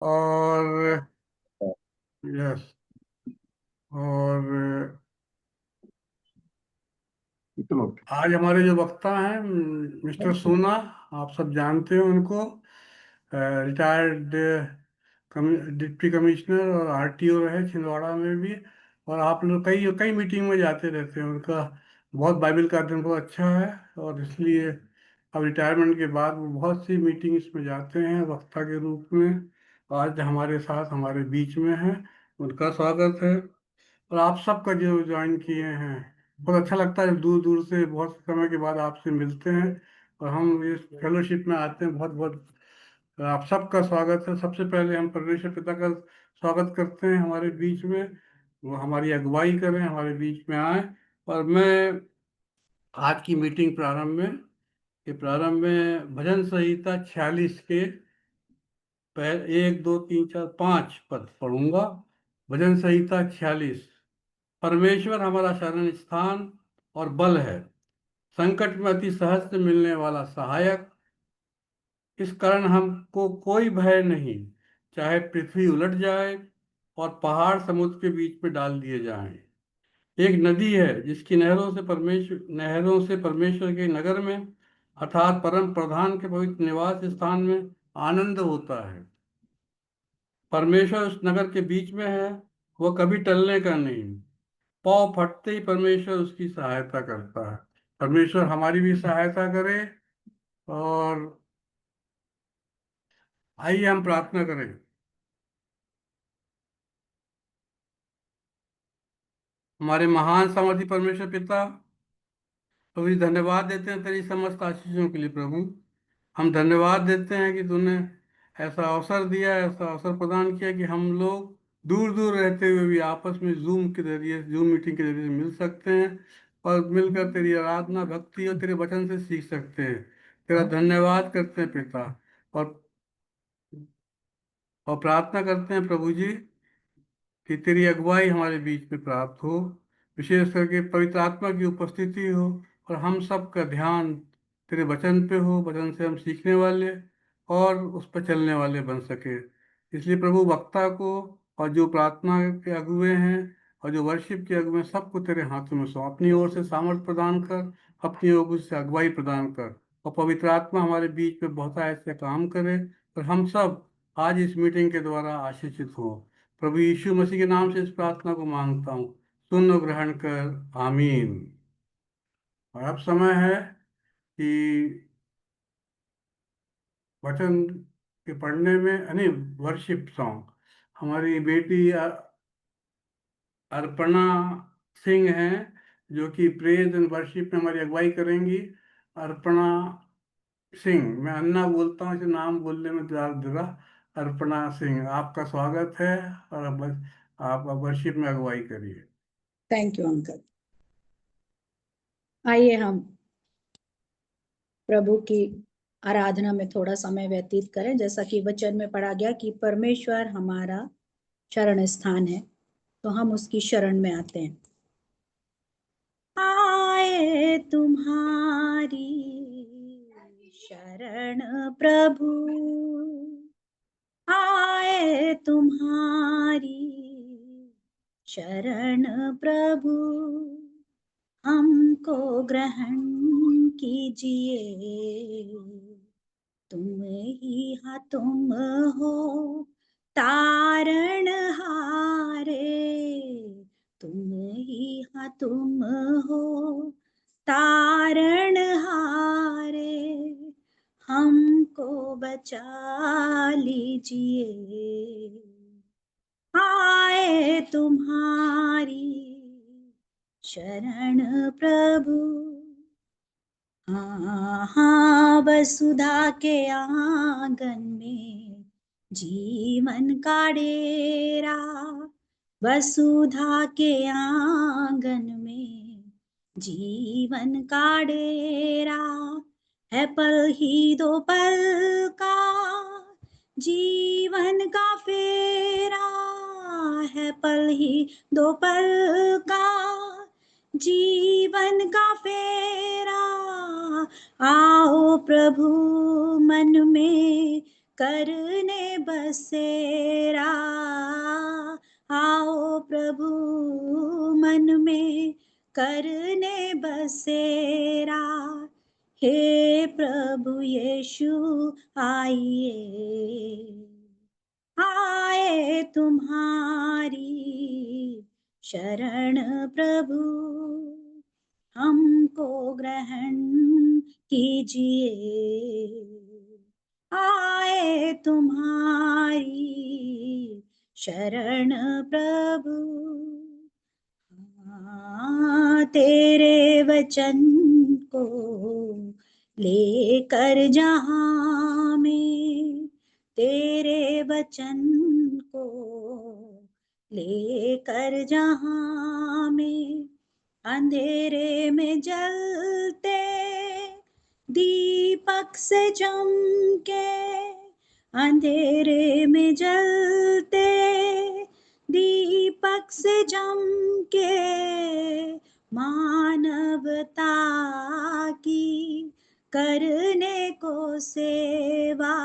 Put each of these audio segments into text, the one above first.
और यस, और आज हमारे जो वक्ता हैं मिस्टर सोना, आप सब जानते हैं उनको। रिटायर्ड डिप्टी कमिश्नर और आरटीओ रहे छिंदवाड़ा में भी। और आप लोग कई कई मीटिंग में जाते रहते हैं। उनका बहुत बाइबल का अध्ययन बहुत अच्छा है, और इसलिए अब रिटायरमेंट के बाद वो बहुत सी मीटिंग्स में जाते हैं वक्ता के रूप में। आज हमारे साथ हमारे बीच में है, उनका स्वागत है। और आप सबका जो ज्वाइन किए हैं, बहुत अच्छा लगता है। दूर दूर से बहुत समय के बाद आपसे मिलते हैं और हम इस फेलोशिप में आते हैं। बहुत बहुत आप सबका स्वागत है। सबसे पहले हम परमेश्वर पिता का स्वागत करते हैं हमारे बीच में। वो हमारी अगुवाई करें, हमारे बीच में आए। और मैं आज की मीटिंग प्रारंभ में भजन संहिता 46 के एक दो तीन चार पांच पद पढ़ूंगा। भजन संहिता 46। परमेश्वर हमारा शरण स्थान और बल है, संकट में अति सहज से मिलने वाला सहायक। इस कारण हमको कोई भय नहीं, चाहे पृथ्वी उलट जाए और पहाड़ समुद्र के बीच में डाल दिए जाएं। एक नदी है जिसकी नहरों से परमेश्वर के नगर में, अर्थात परम प्रधान के पवित्र निवास स्थान में आनंद होता है। परमेश्वर उस नगर के बीच में है, वह कभी टलने का नहीं। पाँव फटते ही परमेश्वर उसकी सहायता करता है। परमेश्वर हमारी भी सहायता करे। और आइए हम प्रार्थना करें। हमारे महान सामर्थी परमेश्वर पिता, प्रभु जी धन्यवाद देते हैं तेरी समस्त आशीषों के लिए। प्रभु, हम धन्यवाद देते हैं कि तूने ऐसा अवसर दिया, ऐसा अवसर प्रदान किया कि हम लोग दूर दूर रहते हुए भी आपस में जूम मीटिंग के जरिए मिल सकते हैं और मिलकर तेरी आराधना भक्ति और तेरे वचन से सीख सकते हैं। तेरा धन्यवाद करते हैं पिता। और और प्रार्थना करते हैं प्रभु जी कि तेरी अगुवाई हमारे बीच में प्राप्त हो, विशेष करके पवित्र आत्मा की उपस्थिति हो, और हम सब का ध्यान तेरे वचन पे हो, वचन से हम सीखने वाले और उस पर चलने वाले बन सके। इसलिए प्रभु, वक्ता को और जो प्रार्थना के अगुए हैं और जो वर्शिप के अगुए हैं, सबको तेरे हाथों में सौंप। अपनी ओर से सामर्थ प्रदान कर, अपनी ओर से अगुवाई प्रदान कर, और पवित्र आत्मा हमारे बीच में बहुत ऐसे काम करे और हम सब आज इस मीटिंग के द्वारा आशीषित हों। प्रभु यीशु मसीह के नाम से इस प्रार्थना को मांगता हूँ, सुन और ग्रहण कर, आमीन। और अब समय है कि वचन के पढ़ने में, यानी वर्शिप सॉन्ग, हमारी बेटी अर्पणा सिंह हैं जो कि प्रेज एंड वर्शिप में हमारी अगुवाई करेंगी। अर्पणा सिंह, मैं अन्ना बोलता हूँ, इसे नाम बोलने में जरा। अर्पणा सिंह, आपका स्वागत है। और अब आप वर्शिप में अगुवाई करिए। Thank you uncle. आइए हम प्रभु की आराधना में थोड़ा समय व्यतीत करें। जैसा कि वचन में पढ़ा गया कि परमेश्वर हमारा शरण स्थान है, तो हम उसकी शरण में आते हैं। आए तुम्हारी शरण प्रभु, आए तुम्हारी शरण प्रभु, हमको ग्रहण कीजिए। तुम ही तुम हो तारण हारे, तुम ही तुम हो तारण हारे, हमको बचा लीजिए। आए तुम्हारी शरण प्रभु। हाँ, वसुधा के आंगन में जीवन का डेरा, वसुधा के आंगन में जीवन का डेरा है। पल ही दो पल का जीवन का फेरा है, पल ही दो पल का जीवन का फेरा। आओ प्रभु मन में करने बसेरा। आओ प्रभु मन में करने बसेरा। हे प्रभु यीशु आइए, आए तुम्हारी शरण प्रभु, हमको ग्रहण कीजिए। आए तुम्हारी शरण प्रभु, तेरे वचन को लेकर जहाँ में, तेरे वचन को लेकर जहाँ में, अंधेरे में जलते दीपक से चमके, अंधेरे में जलते दीपक से चमके, मानवता की करने को सेवा,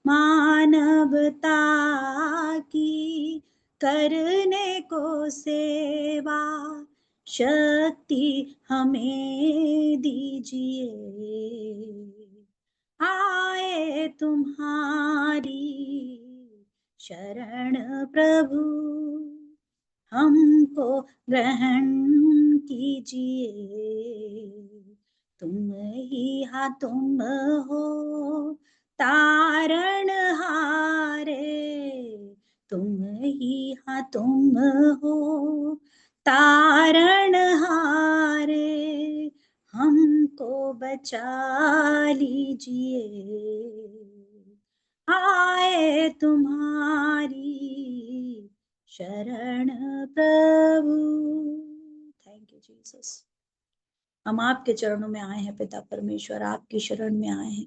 मानवता की करने को सेवा, शक्ति हमें दीजिए। आए तुम्हारी शरण प्रभु, हमको ग्रहण कीजिए। तुम ही हाँ तुम हो तारण हारे, तुम ही हाँ तुम हो तारण हारे, हमको बचा लीजिए। आए तुम्हारी शरण प्रभु। Thank you Jesus. हम आपके चरणों में आए हैं पिता परमेश्वर, आपकी शरण में आए हैं,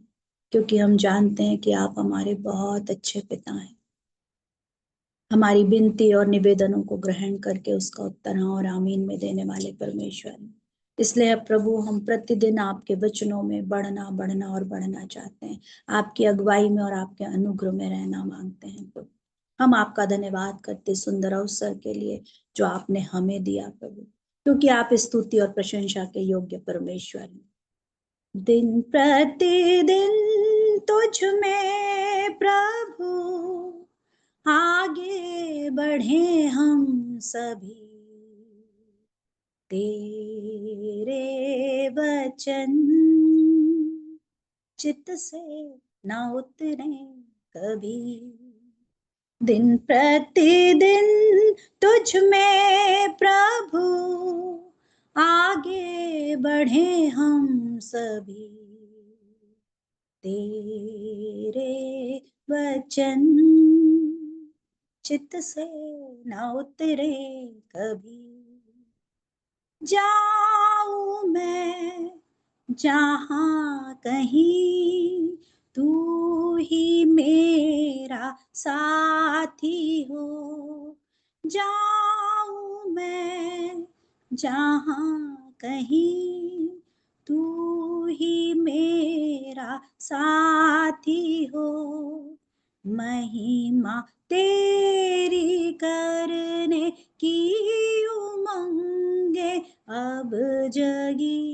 क्योंकि हम जानते हैं कि आप हमारे बहुत अच्छे पिता हैं। हमारी विनती और निवेदनों को ग्रहण करके उसका उत्तर हाँ और आमीन में देने वाले परमेश्वर हैं। इसलिए अब प्रभु हम प्रतिदिन आपके वचनों में बढ़ना बढ़ना और बढ़ना चाहते हैं, आपकी अगुवाई में और आपके अनुग्रह में रहना मांगते हैं प्रभु। हम आपका धन्यवाद करते सुंदर अवसर के लिए जो आपने हमें दिया प्रभु, क्योंकि आप स्तुति और प्रशंसा के योग्य परमेश्वर हैं। दिन प्रतिदिन तुझ में प्रभु आगे बढ़े हम सभी, तेरे वचन चित्त से न उतरे कभी। दिन प्रतिदिन तुझ में प्रभु आगे बढ़े हम सभी, तेरे वचन चित्त से न उतरे कभी। जाऊं मैं जहाँ कहीं, तू ही मेरा साथी हो। जाऊं मैं जहाँ कहीं, तू ही मेरा साथी हो। महिमा तेरी करने की उमंगे अब जगी,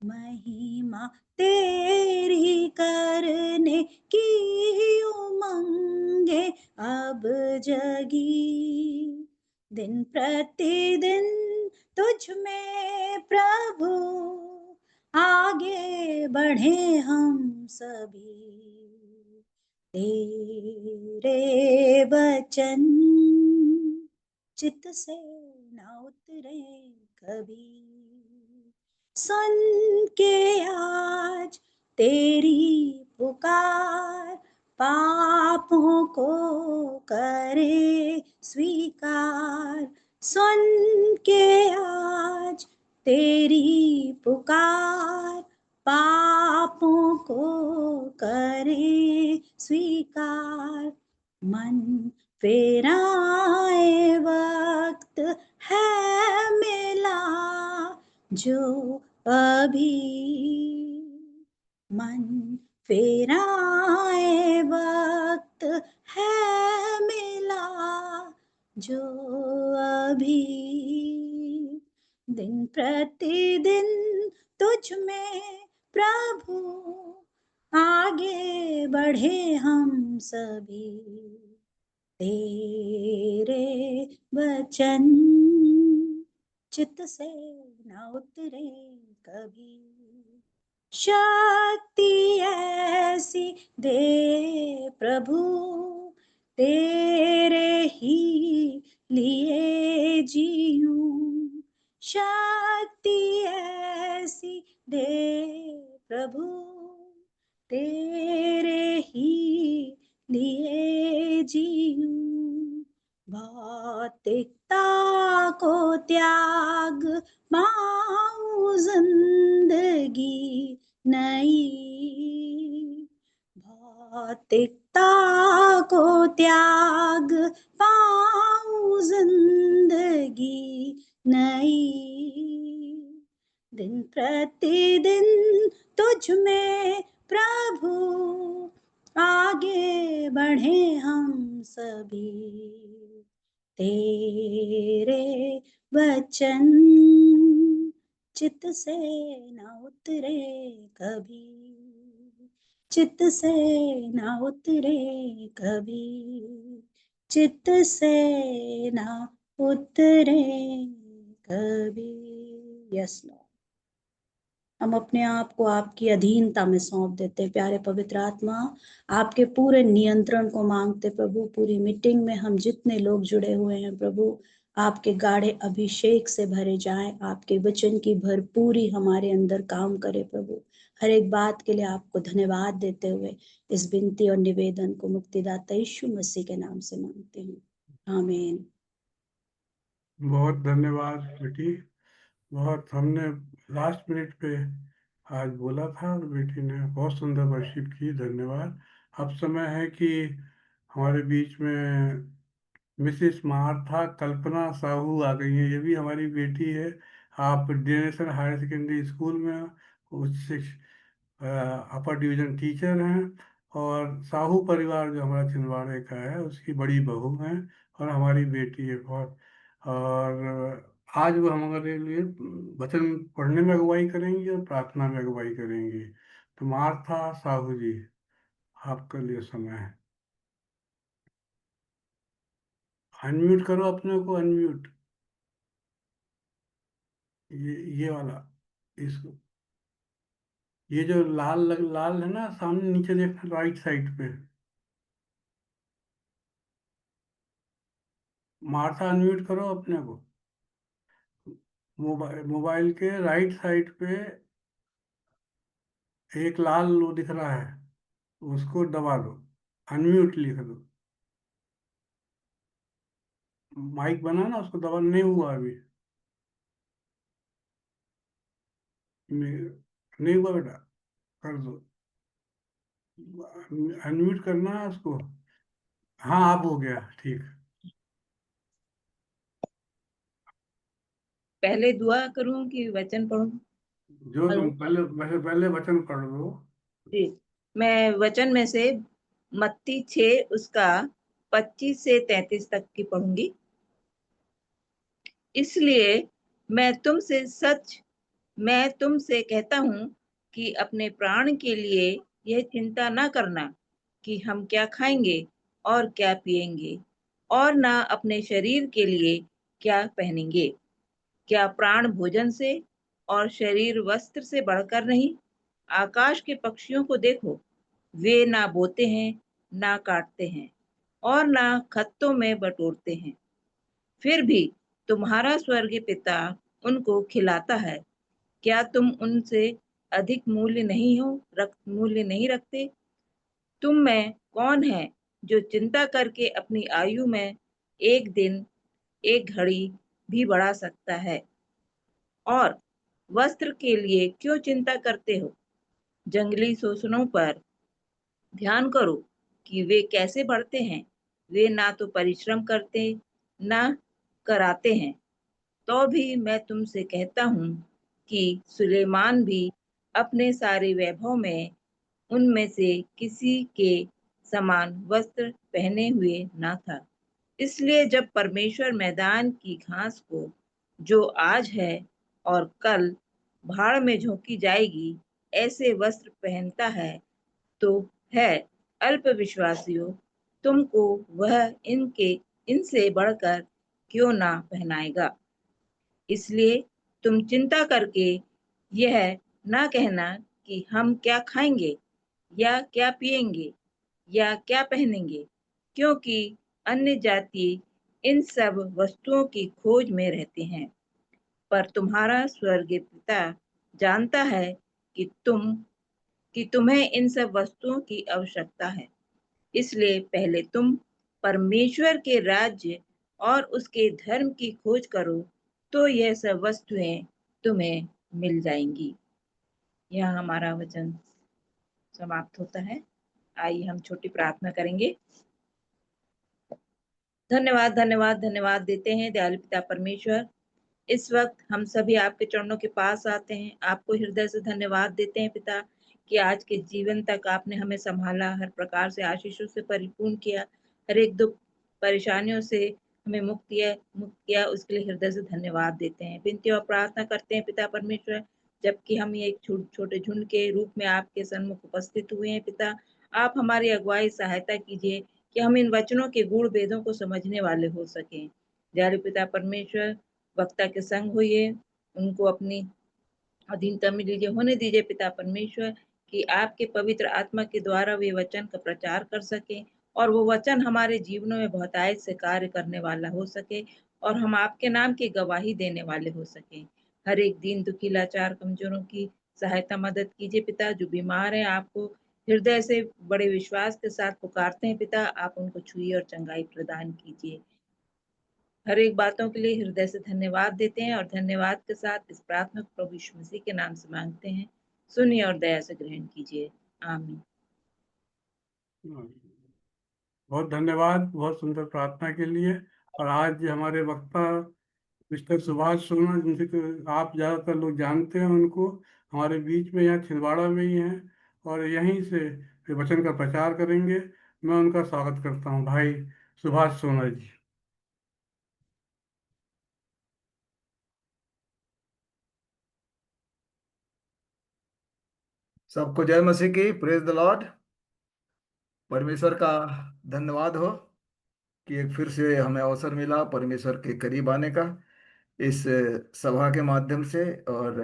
महिमा तेरी करने की उमंगे अब जगी। दिन प्रतिदिन तुझ में प्रभु आगे बढ़े हम सभी, तेरे वचन चित्त से न उतरे कभी। सुन के आज तेरी पुकार, पापों को करे स्वीकार। सुन के आज तेरी पुकार, पापों को करे स्वीकार। मन फेराए वक्त है मिला जो अभी, मन फिर आए वक्त है मिला जो अभी, दिन प्रतिदिन तुझ में प्रभु आगे बढ़े हम सभी, तेरे वचन चित्त से न उतरे कभी, शक्ति ऐसी दे प्रभु तेरे ही लिए जीऊं, शक्ति ऐसी दे प्रभु तेरे ही लिए जीऊं, भौतिकता को त्याग पाऊं जिंदगी नई, भौतिकता को त्याग पाऊं जिंदगी नई, दिन प्रतिदिन तुझ में प्रभु आगे बढ़े हम सभी, तेरे वचन चित्त से न उतरे कभी, चित्त से न उतरे कभी, चित्त से न उतरे कभी। यस लॉर्ड, हम अपने आप को आपकी अधीनता में सौंप देते हैं। प्यारे पवित्र आत्मा, आपके पूरे नियंत्रण को मांगते प्रभु। पूरी मीटिंग में हम जितने लोग जुड़े हुए हैं प्रभु, आपके गाढ़े अभिषेक से भरे जाएं, आपके वचन की भरपूरी हमारे अंदर काम करे प्रभु। हर एक बात के लिए आपको धन्यवाद देते हुए इस विनती और निवेदन को मुक्तिदाता यीशु मसीह के नाम से मांगते हूँ, आमीन। बहुत धन्यवाद बेटी। बहुत हमने लास्ट मिनट पे आज बोला था और बेटी ने बहुत सुंदर वर्शिप की, धन्यवाद। अब समय है कि हमारे बीच में मिसिस मार्था कल्पना साहू आ गई हैं। ये भी हमारी बेटी है। आप डेनेसन हायर सेकेंडरी स्कूल में उच्च अपर डिवीजन टीचर हैं, और साहू परिवार जो हमारा छिंदवाड़े का है उसकी बड़ी बहू हैं, और हमारी बेटी है बहुत। और आज वो हमारे लिए वचन पढ़ने में अगुवाई करेंगी और प्रार्थना में अगुवाई करेंगी। तो मार्था साहू जी, आपके लिए समय है। अनम्यूट करो अपने को, अनम्यूट। ये वाला, इसको, ये जो लाल है ना सामने, नीचे देखना राइट साइड पे। मार्था अनम्यूट करो अपने को। मोबाइल के राइट साइड पे एक लाल वो दिख रहा है, उसको दबा दो, अनम्यूट लिख दो। माइक बना ना, उसको दबा, नहीं हुआ अभी। नहीं हुआ बेटा, कर दो। अनम्यूट करना है उसको। हाँ, अब हो गया, ठीक। पहले दुआ करूं कि वचन पढ़ूं? जो हेलो तुम पहले, वैसे पहले वचन पढ़ लो। जी, मैं वचन में से मत्ती 6 उसका 25 से 33 तक की पढ़ूंगी। इसलिए मैं तुमसे कहता हूँ कि अपने प्राण के लिए यह चिंता न करना कि हम क्या खाएंगे और क्या पिएंगे, और न अपने शरीर के लिए क्या पहनेंगे। क्या प्राण भोजन से और शरीर वस्त्र से बढ़कर नहीं? आकाश के पक्षियों को देखो, वे ना बोते हैं, ना काटते हैं, और ना खत्तों में बटोरते हैं, फिर भी तुम्हारा स्वर्गीय पिता उनको खिलाता है। क्या तुम उनसे अधिक मूल्य नहीं रखते? तुम में कौन है जो चिंता करके अपनी आयु में एक दिन एक घड़ी भी बढ़ा सकता है? और वस्त्र के लिए क्यों चिंता करते हो? जंगली शोषणों पर ध्यान करो कि वे कैसे बढ़ते हैं। वे ना तो परिश्रम करते, ना कराते हैं। तो भी मैं तुमसे कहता हूँ कि सुलेमान भी अपने सारे वैभव में उनमें से किसी के समान वस्त्र पहने हुए न था। इसलिए जब परमेश्वर मैदान की घास को, जो आज है और कल भाड़ में झोंकी जाएगी, ऐसे वस्त्र पहनता है, तो है अल्पविश्वासियों, तुमको वह इनसे बढ़कर क्यों ना पहनाएगा। इसलिए तुम चिंता करके यह ना कहना कि हम क्या खाएंगे या क्या पिएंगे या क्या पहनेंगे, क्योंकि अन्य जाति इन सब वस्तुओं की खोज में रहते हैं। पर तुम्हारा स्वर्गीय पिता जानता है कि तुम्हें इन सब वस्तुओं की आवश्यकता है। इसलिए पहले तुम परमेश्वर के राज्य और उसके धर्म की खोज करो, तो यह सब वस्तुएं तुम्हें मिल जाएंगी। यह हमारा वचन समाप्त होता है। आइए हम छोटी प्रार्थना करेंगे। धन्यवाद धन्यवाद धन्यवाद देते हैं दयालु पिता परमेश्वर। इस वक्त हम सभी आपके चरणों के पास आते हैं, आपको हृदय से धन्यवाद देते हैं पिता, कि आज के जीवन तक आपने हमें संभाला, हर प्रकार से आशीषों से परिपूर्ण किया, हर एक दुख परेशानियों से हमें मुक्त किया, उसके लिए हृदय से धन्यवाद देते हैं। विनती और प्रार्थना करते हैं पिता परमेश्वर, जबकि हम ये एक छोटे झुंड के रूप में आपके सन्मुख उपस्थित हुए हैं पिता, आप हमारी अगुवाई सहायता कीजिए कि हम इन वचनों के गूढ़ भेदों को समझने वाले हो सकें। दयालु पिता परमेश्वर, वक्ता के संग होइए, उनको अपनी अधीनता में लीजिए, होने दीजिए पिता परमेश्वर, कि आपके पवित्र आत्मा के द्वारा वे वचन का प्रचार कर सके और वो वचन हमारे जीवनों में बहुतायत से कार्य करने वाला हो सके और हम आपके नाम की गवाही देने वाले हो सके। हर एक दिन दुखी लाचार कमजोरों की सहायता मदद कीजिए पिता, जो बीमार है आपको हृदय से बड़े विश्वास के साथ पुकारते हैं पिता, आप उनको छुइए और चंगाई प्रदान कीजिए। हर एक बातों के लिए हृदय से धन्यवाद देते हैं और धन्यवाद के साथ इस प्रार्थना को प्रभु यीशु मसीह के नाम से मांगते हैं। सुनिए और दया से ग्रहण कीजिए। आमीन। बहुत धन्यवाद बहुत सुंदर प्रार्थना के लिए। और आज हमारे वक्ता मिस्टर सुभाष सोना, जिनसे तो आप ज़्यादातर लोग जानते हैं उनको, हमारे बीच में यहाँ छिंदवाड़ा में ही हैं और यहीं से वे वचन का प्रचार करेंगे। मैं उनका स्वागत करता हूँ, भाई सुभाष सोना जी। सबको जय मसीह की, प्रेज द लॉर्ड। परमेश्वर का धन्यवाद हो कि एक फिर से हमें अवसर मिला परमेश्वर के करीब आने का इस सभा के माध्यम से। और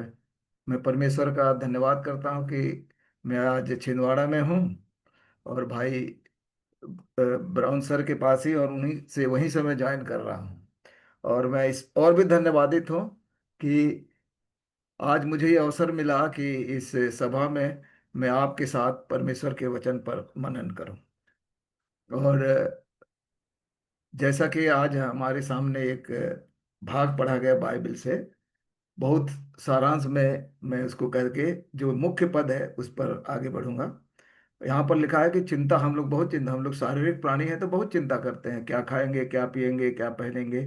मैं परमेश्वर का धन्यवाद करता हूं कि मैं आज छिंदवाड़ा में हूं और भाई ब्राउन सर के पास ही, और उन्हीं से वहीं से मैं ज्वाइन कर रहा हूं। और मैं इस और भी धन्यवादित हूं कि आज मुझे ये अवसर मिला कि इस सभा में मैं आपके साथ परमेश्वर के वचन पर मनन करूं। और जैसा कि आज हमारे सामने एक भाग पढ़ा गया बाइबल से, बहुत सारांश में मैं उसको करके जो मुख्य पद है उस पर आगे बढ़ूंगा। यहाँ पर लिखा है कि चिंता, हम लोग शारीरिक प्राणी हैं तो बहुत चिंता करते हैं, क्या खाएंगे, क्या पिएंगे, क्या पहनेंगे,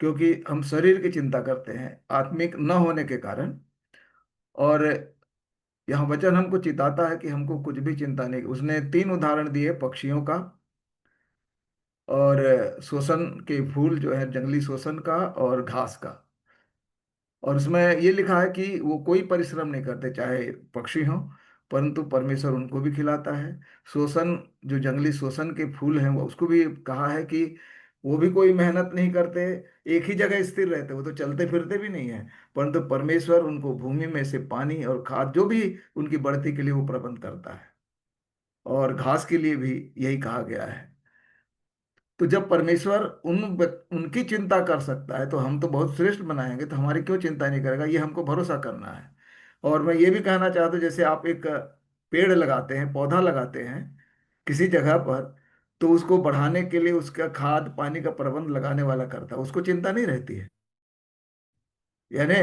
क्योंकि हम शरीर की चिंता करते हैं आत्मिक न होने के कारण। और यहाँ वचन हमको चिताता है कि हमको कुछ भी चिंता नहीं। उसने 3 उदाहरण दिए, पक्षियों का और शोषण के फूल जो है जंगली शोषण का और घास का। और उसमें ये लिखा है कि वो कोई परिश्रम नहीं करते, चाहे पक्षी हों, परंतु परमेश्वर उनको भी खिलाता है। शोषण, जो जंगली शोषण के फूल हैं, वो उसको भी कहा है कि वो भी कोई मेहनत नहीं करते, एक ही जगह स्थिर रहते, वो तो चलते फिरते भी नहीं है, परंतु परमेश्वर उनको भूमि में से पानी और खाद जो भी उनकी बढ़ती के लिए वो प्रबंध करता है। और घास के लिए भी यही कहा गया है। तो जब परमेश्वर उनकी चिंता कर सकता है तो हम तो बहुत श्रेष्ठ बनाएंगे, तो हमारी क्यों चिंता नहीं करेगा, ये हमको भरोसा करना है। और मैं ये भी कहना चाहता हूँ, जैसे आप एक पेड़ लगाते हैं, पौधा लगाते हैं किसी जगह पर, तो उसको बढ़ाने के लिए उसका खाद पानी का प्रबंध लगाने वाला करता है, उसको चिंता नहीं रहती है। यानी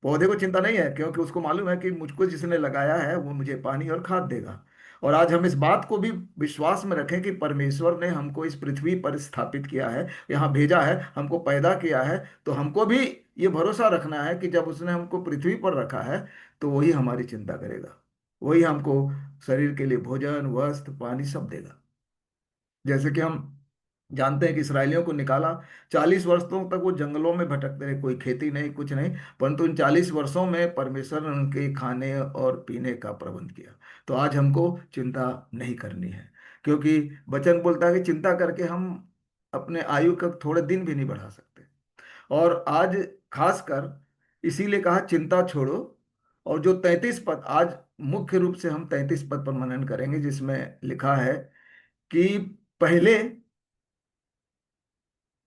पौधे को चिंता नहीं है, क्योंकि उसको मालूम है कि मुझको जिसने लगाया है वो मुझे पानी और खाद देगा। और आज हम इस बात को भी विश्वास में रखें कि परमेश्वर ने हमको इस पृथ्वी पर स्थापित किया है, यहाँ भेजा है, हमको पैदा किया है, तो हमको भी ये भरोसा रखना है कि जब उसने हमको पृथ्वी पर रखा है तो वही हमारी चिंता करेगा। वही हमको शरीर के लिए भोजन, वस्त्र, पानी सब देगा। जैसे कि हम जानते हैं कि इसराइलियों को निकाला, 40 वर्षों तक वो जंगलों में भटकते रहे, कोई खेती नहीं, कुछ नहीं, परंतु इन 40 वर्षों में परमेश्वर ने उनके खाने और पीने का प्रबंध किया। तो आज हमको चिंता नहीं करनी है, क्योंकि वचन बोलता है कि चिंता करके हम अपने आयु का थोड़े दिन भी नहीं बढ़ा सकते। और आज खासकर इसीलिए कहा चिंता छोड़ो। और जो 33 पद, आज मुख्य रूप से हम 33 पद पर मनन करेंगे, जिसमें लिखा है कि पहले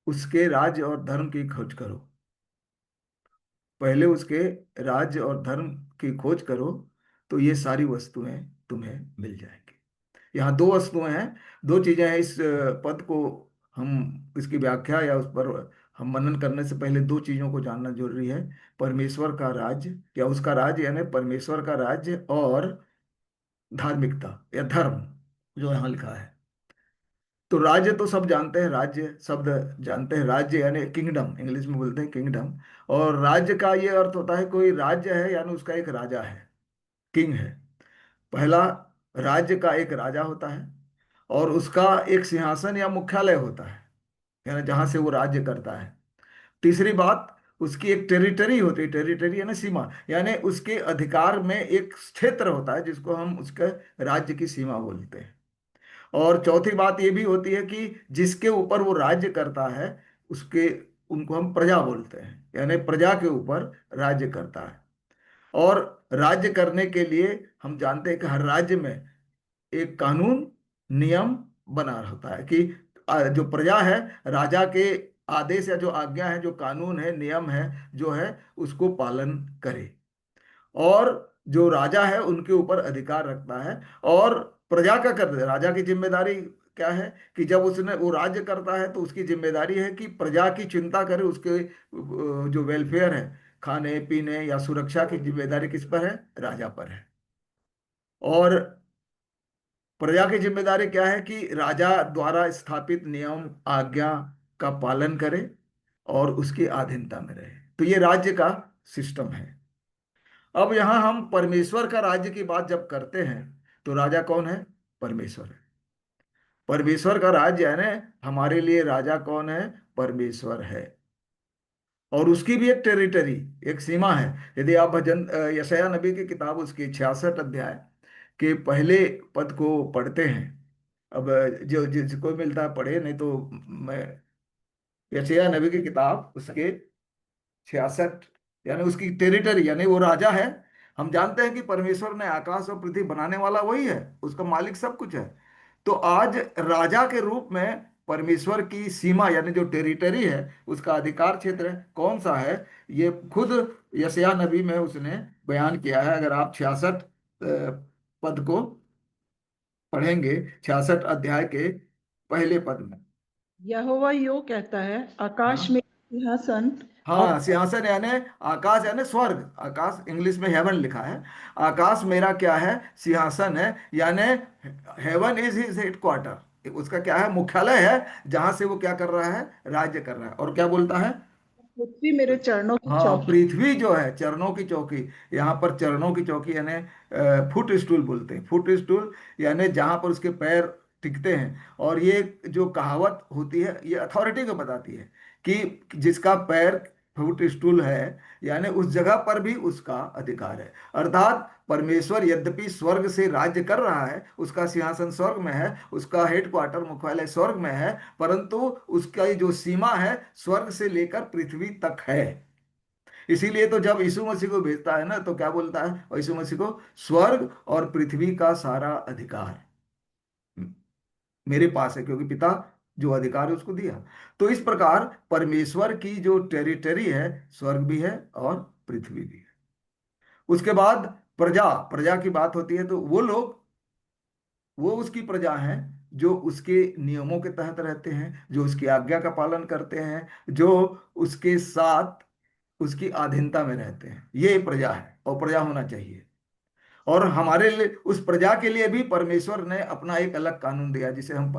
उसके राज्य और धर्म की खोज करो। पहले उसके राज्य और धर्म की खोज करो, तो ये सारी वस्तुएं तुम्हें मिल जाएंगी। यहाँ दो वस्तुएं हैं, दो चीजें हैं। इस पद को हम, इसकी व्याख्या या उस पर हम मनन करने से पहले दो चीजों को जानना जरूरी है। परमेश्वर का राज्य या उसका राज्य, यानी परमेश्वर का राज्य, और धार्मिकता या धर्म जो यहाँ लिखा है। तो राज्य तो सब जानते हैं, राज्य शब्द जानते हैं, राज्य यानी किंगडम, इंग्लिश में बोलते हैं किंगडम। और राज्य का ये अर्थ होता है कोई राज्य है यानी उसका एक राजा है, किंग है। पहला, राज्य का एक राजा होता है और उसका एक सिंहासन या मुख्यालय होता है, यानी जहां से वो राज्य करता है। तीसरी बात, उसकी एक टेरिटरी होती है, टेरिटरी यानी सीमा, यानी उसके अधिकार में एक क्षेत्र होता है जिसको हम उसके राज्य की सीमा बोलते हैं। और चौथी बात ये भी होती है कि जिसके ऊपर वो राज्य करता है उसके, उनको हम प्रजा बोलते हैं, यानी प्रजा के ऊपर राज्य करता है। और राज्य करने के लिए हम जानते हैं कि हर राज्य में एक कानून, नियम बना होता है कि जो प्रजा है राजा के आदेश या जो आज्ञा है, जो कानून है, नियम है, जो है उसको पालन करे। और जो राजा है उनके ऊपर अधिकार रखता है। और प्रजा का कर, राजा की जिम्मेदारी क्या है कि जब उसने वो राज्य करता है तो उसकी जिम्मेदारी है कि प्रजा की चिंता करे, उसके जो वेलफेयर है, खाने पीने या सुरक्षा की जिम्मेदारी किस पर है? राजा पर है। और प्रजा की जिम्मेदारी क्या है कि राजा द्वारा स्थापित नियम आज्ञा का पालन करे और उसकी अधीनता में रहे। तो ये राज्य का सिस्टम है। अब यहां हम परमेश्वर का राज्य की बात जब करते हैं तो राजा कौन है? परमेश्वर है। परमेश्वर का राज्य है ना, हमारे लिए राजा कौन है? परमेश्वर है। और उसकी भी एक टेरिटरी, एक सीमा है। यदि आप भजन यशायाह नबी की किताब उसके 66 अध्याय के पहले पद को पढ़ते हैं, अब जो जिसको मिलता है पढ़े, नहीं तो मैं यशायाह नबी की किताब उसके 66, यानी उसकी टेरिटरी, यानी वो राजा है। हम जानते हैं कि परमेश्वर ने आकाश और पृथ्वी बनाने वाला वही है, उसका मालिक सब कुछ है। तो आज राजा के रूप में परमेश्वर की सीमा, यानी जो टेरिटरी है, उसका अधिकार क्षेत्र है, कौन सा है? ये खुद यशायाह नबी में उसने बयान किया है। अगर आप 66 पद को पढ़ेंगे, 66 अध्याय के पहले पद में। यहोवा यो कहता है, आकाश हाँ में सिंहासन और हाँ, सिंहासन यानी आकाश, यानी स्वर्ग, आकाश इंग्लिश में हेवन लिखा है। आकाश मेरा क्या है? सिंहासन है, यानी हेवन इज हिज हेडक्वार्टर, उसका क्या है? मुख्यालय है, जहां से वो क्या कर रहा है? राज्य कर रहा है। और क्या बोलता है? पृथ्वी मेरे चरणों की हाँ, चौकी। पृथ्वी जो है चरणों की चौकी। यहाँ पर चरणों की चौकी यानी फुट स्टूल बोलते हैं, फुट स्टूल, यानी जहाँ पर उसके पैर टिकते हैं। और ये जो कहावत होती है ये अथॉरिटी को बताती है कि जिसका पैर फुट स्टूल है, यानी उस जगह पर भी उसका अधिकार है। अर्थात परमेश्वर यद्यपि स्वर्ग से राज्य कर रहा है, उसका सिंहासन स्वर्ग में है, उसका हेडक्वार्टर मुख्यालय स्वर्ग में है, परंतु उसका जो सीमा है स्वर्ग से लेकर पृथ्वी तक है। इसीलिए तो जब यीशु मसीह को भेजता है ना, तो क्या बोलता है यीशु मसीह को? स्वर्ग और पृथ्वी का सारा अधिकार मेरे पास है, क्योंकि पिता जो अधिकार है उसको दिया। तो इस प्रकार परमेश्वर की जो टेरिटरी है, स्वर्ग भी है और पृथ्वी भी है। उसके बाद प्रजा, प्रजा की बात होती है तो वो लोग, वो उसकी प्रजा हैं जो उसके नियमों के तहत रहते हैं, जो उसकी आज्ञा का पालन करते हैं, जो उसके साथ उसकी अधीनता में रहते हैं। ये प्रजा है और प्रजा होना चाहिए। और हमारे लिए, उस प्रजा के लिए भी परमेश्वर ने अपना एक अलग कानून दिया, जिसे हम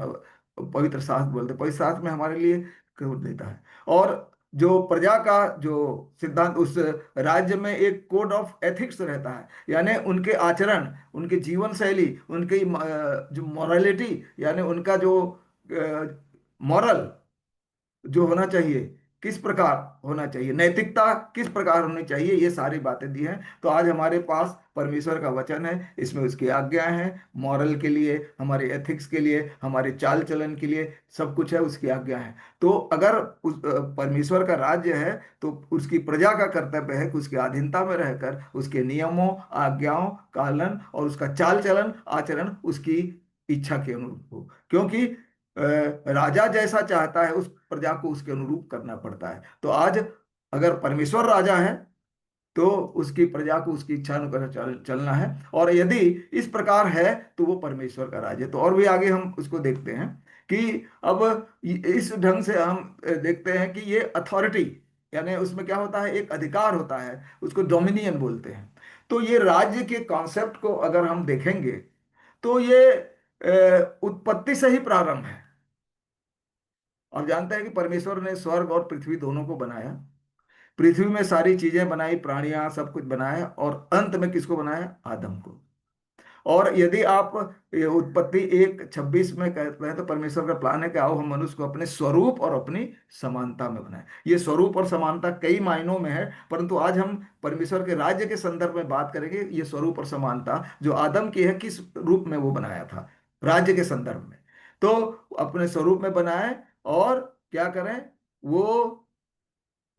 पवित्र शास्त्र बोलते हैं। पवित्र शास्त्र में हमारे लिए कानून देता है। और जो प्रजा का जो सिद्धांत, उस राज्य में एक कोड ऑफ एथिक्स रहता है, यानी उनके आचरण, उनकी जीवन शैली, उनकी जो मॉरलिटी, यानी उनका जो मॉरल जो होना चाहिए, किस प्रकार होना चाहिए, नैतिकता किस प्रकार होनी चाहिए, ये सारी बातें दी हैं। तो आज हमारे पास परमेश्वर का वचन है, इसमें उसकी आज्ञाएं हैं, मॉरल के लिए, हमारे एथिक्स के लिए, हमारे चाल चलन के लिए, सब कुछ है, उसकी आज्ञा है। तो अगर उस परमेश्वर का राज्य है, तो उसकी प्रजा का कर्तव्य है कि उसकी अधीनता में रहकर उसके नियमों, आज्ञाओं, पालन और उसका चाल चलन, आचरण उसकी इच्छा के अनुरूप हो, क्योंकि राजा जैसा चाहता है उस प्रजा को उसके अनुरूप करना पड़ता है। तो आज अगर परमेश्वर राजा है, तो उसकी प्रजा को उसकी इच्छा अनुसार चलना है, और यदि इस प्रकार है तो वो परमेश्वर का राज है। तो और भी आगे हम उसको देखते हैं कि अब इस ढंग से हम देखते हैं कि ये अथॉरिटी, यानी उसमें क्या होता है, एक अधिकार होता है, उसको डोमिनियन बोलते हैं। तो ये राज्य के कॉन्सेप्ट को अगर हम देखेंगे, तो ये उत्पत्ति से ही प्रारंभ है। और जानते हैं कि परमेश्वर ने स्वर्ग और पृथ्वी दोनों को बनाया, पृथ्वी में सारी चीजें बनाई, प्राणियां सब कुछ बनाया, और अंत में किसको बनाया, आदम को। और यदि आप ये उत्पत्ति 1:26 में कहते हैं, तो परमेश्वर का प्लान है कि आओ हम मनुष्य को अपने स्वरूप और अपनी समानता में बनाए। ये स्वरूप और समानता कई मायनों में है, परंतु आज हम परमेश्वर के राज्य के संदर्भ में बात करेंगे। ये स्वरूप और समानता जो आदम की है, किस रूप में वो बनाया था राज्य के संदर्भ में, तो अपने स्वरूप में बनाए, और क्या करें, वो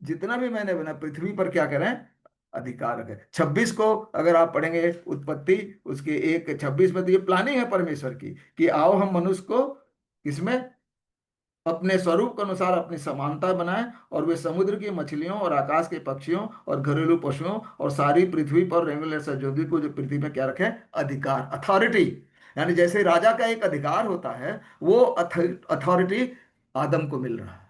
जितना भी मैंने बना पृथ्वी पर क्या करें, अधिकार रखें। 26 को अगर आप पढ़ेंगे उत्पत्ति, उसके 1:26 में, तो ये प्लानिंग है परमेश्वर की कि आओ हम मनुष्य को इसमें अपने स्वरूप के अनुसार अपनी समानता बनाएं, और वे समुद्र की मछलियों और आकाश के पक्षियों और घरेलू पशुओं और सारी पृथ्वी पर रेंगुलर सजीव को जो पृथ्वी में क्या रखें, अधिकार, अथॉरिटी। यानी जैसे राजा का एक अधिकार होता है, वो अथॉरिटी आदम को मिल रहा है,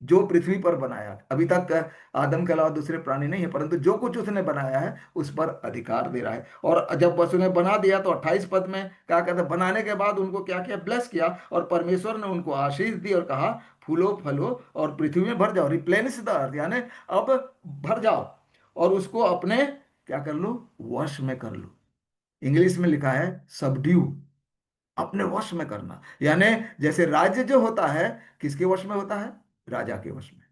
जो पृथ्वी पर बनाया। अभी तक आदम के अलावा दूसरे प्राणी नहीं है, परंतु जो कुछ उसने बनाया है उस पर अधिकार दे रहा है। और जब उसने बना दिया, तो 28 पद में क्या कहते हैं, बनाने के बाद उनको क्या किया, ब्लेस किया, और परमेश्वर ने उनको आशीष दी और कहा फूलो फलो और पृथ्वी में भर जाओ, रिप्लेनिश द अर्थ, यानी अब भर जाओ और उसको अपने क्या कर लो, वश में कर लो। इंग्लिश में लिखा है सबड्यू, अपने वश में करना। यानी जैसे राज्य जो होता है, किसके वश में होता है, राजा के वश में।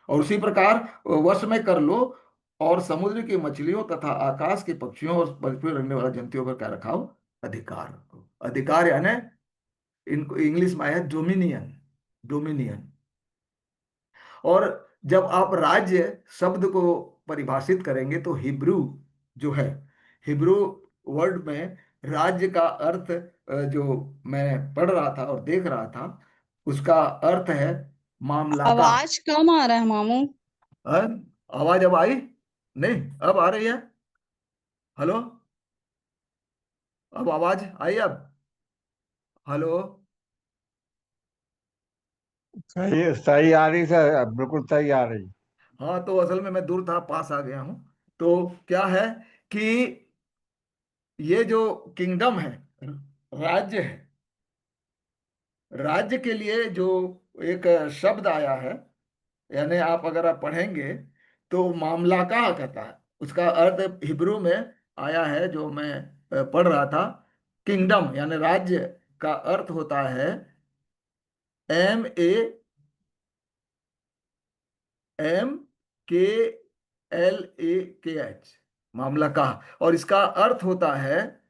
और उसी प्रकार वश में कर लो, और समुद्र की मछलियों तथा आकाश के पक्षियों और पृथ्वी पर रहने वाले जंतुओं पर क्या रखाओ, अधिकार रखो। अधिकार यानी इनको इंग्लिश में आया डोमिनियन, डोमिनियन। और जब आप राज्य शब्द को परिभाषित करेंगे, तो हिब्रू जो है, हिब्रू वर्ड में राज्य का अर्थ जो मैं पढ़ रहा था और देख रहा था, उसका अर्थ है मामला का। आवाज कम आ रहा है मामू। हाँ? आवाज अब आई? नहीं, अब आ रही है? हेलो, अब आवाज आई? अब हेलो? सही सही आ रही सर, बिल्कुल सही आ रही। हाँ, तो असल में मैं दूर था, पास आ गया हूं। तो क्या है कि ये जो किंगडम है, राज्य है, राज्य के लिए जो एक शब्द आया है, यानी आप अगर आप पढ़ेंगे, तो मामला का कहता है, उसका अर्थ हिब्रू में आया है, जो मैं पढ़ रहा था। किंगडम यानी राज्य का अर्थ होता है MAMKLAKH, मामला का। और इसका अर्थ होता है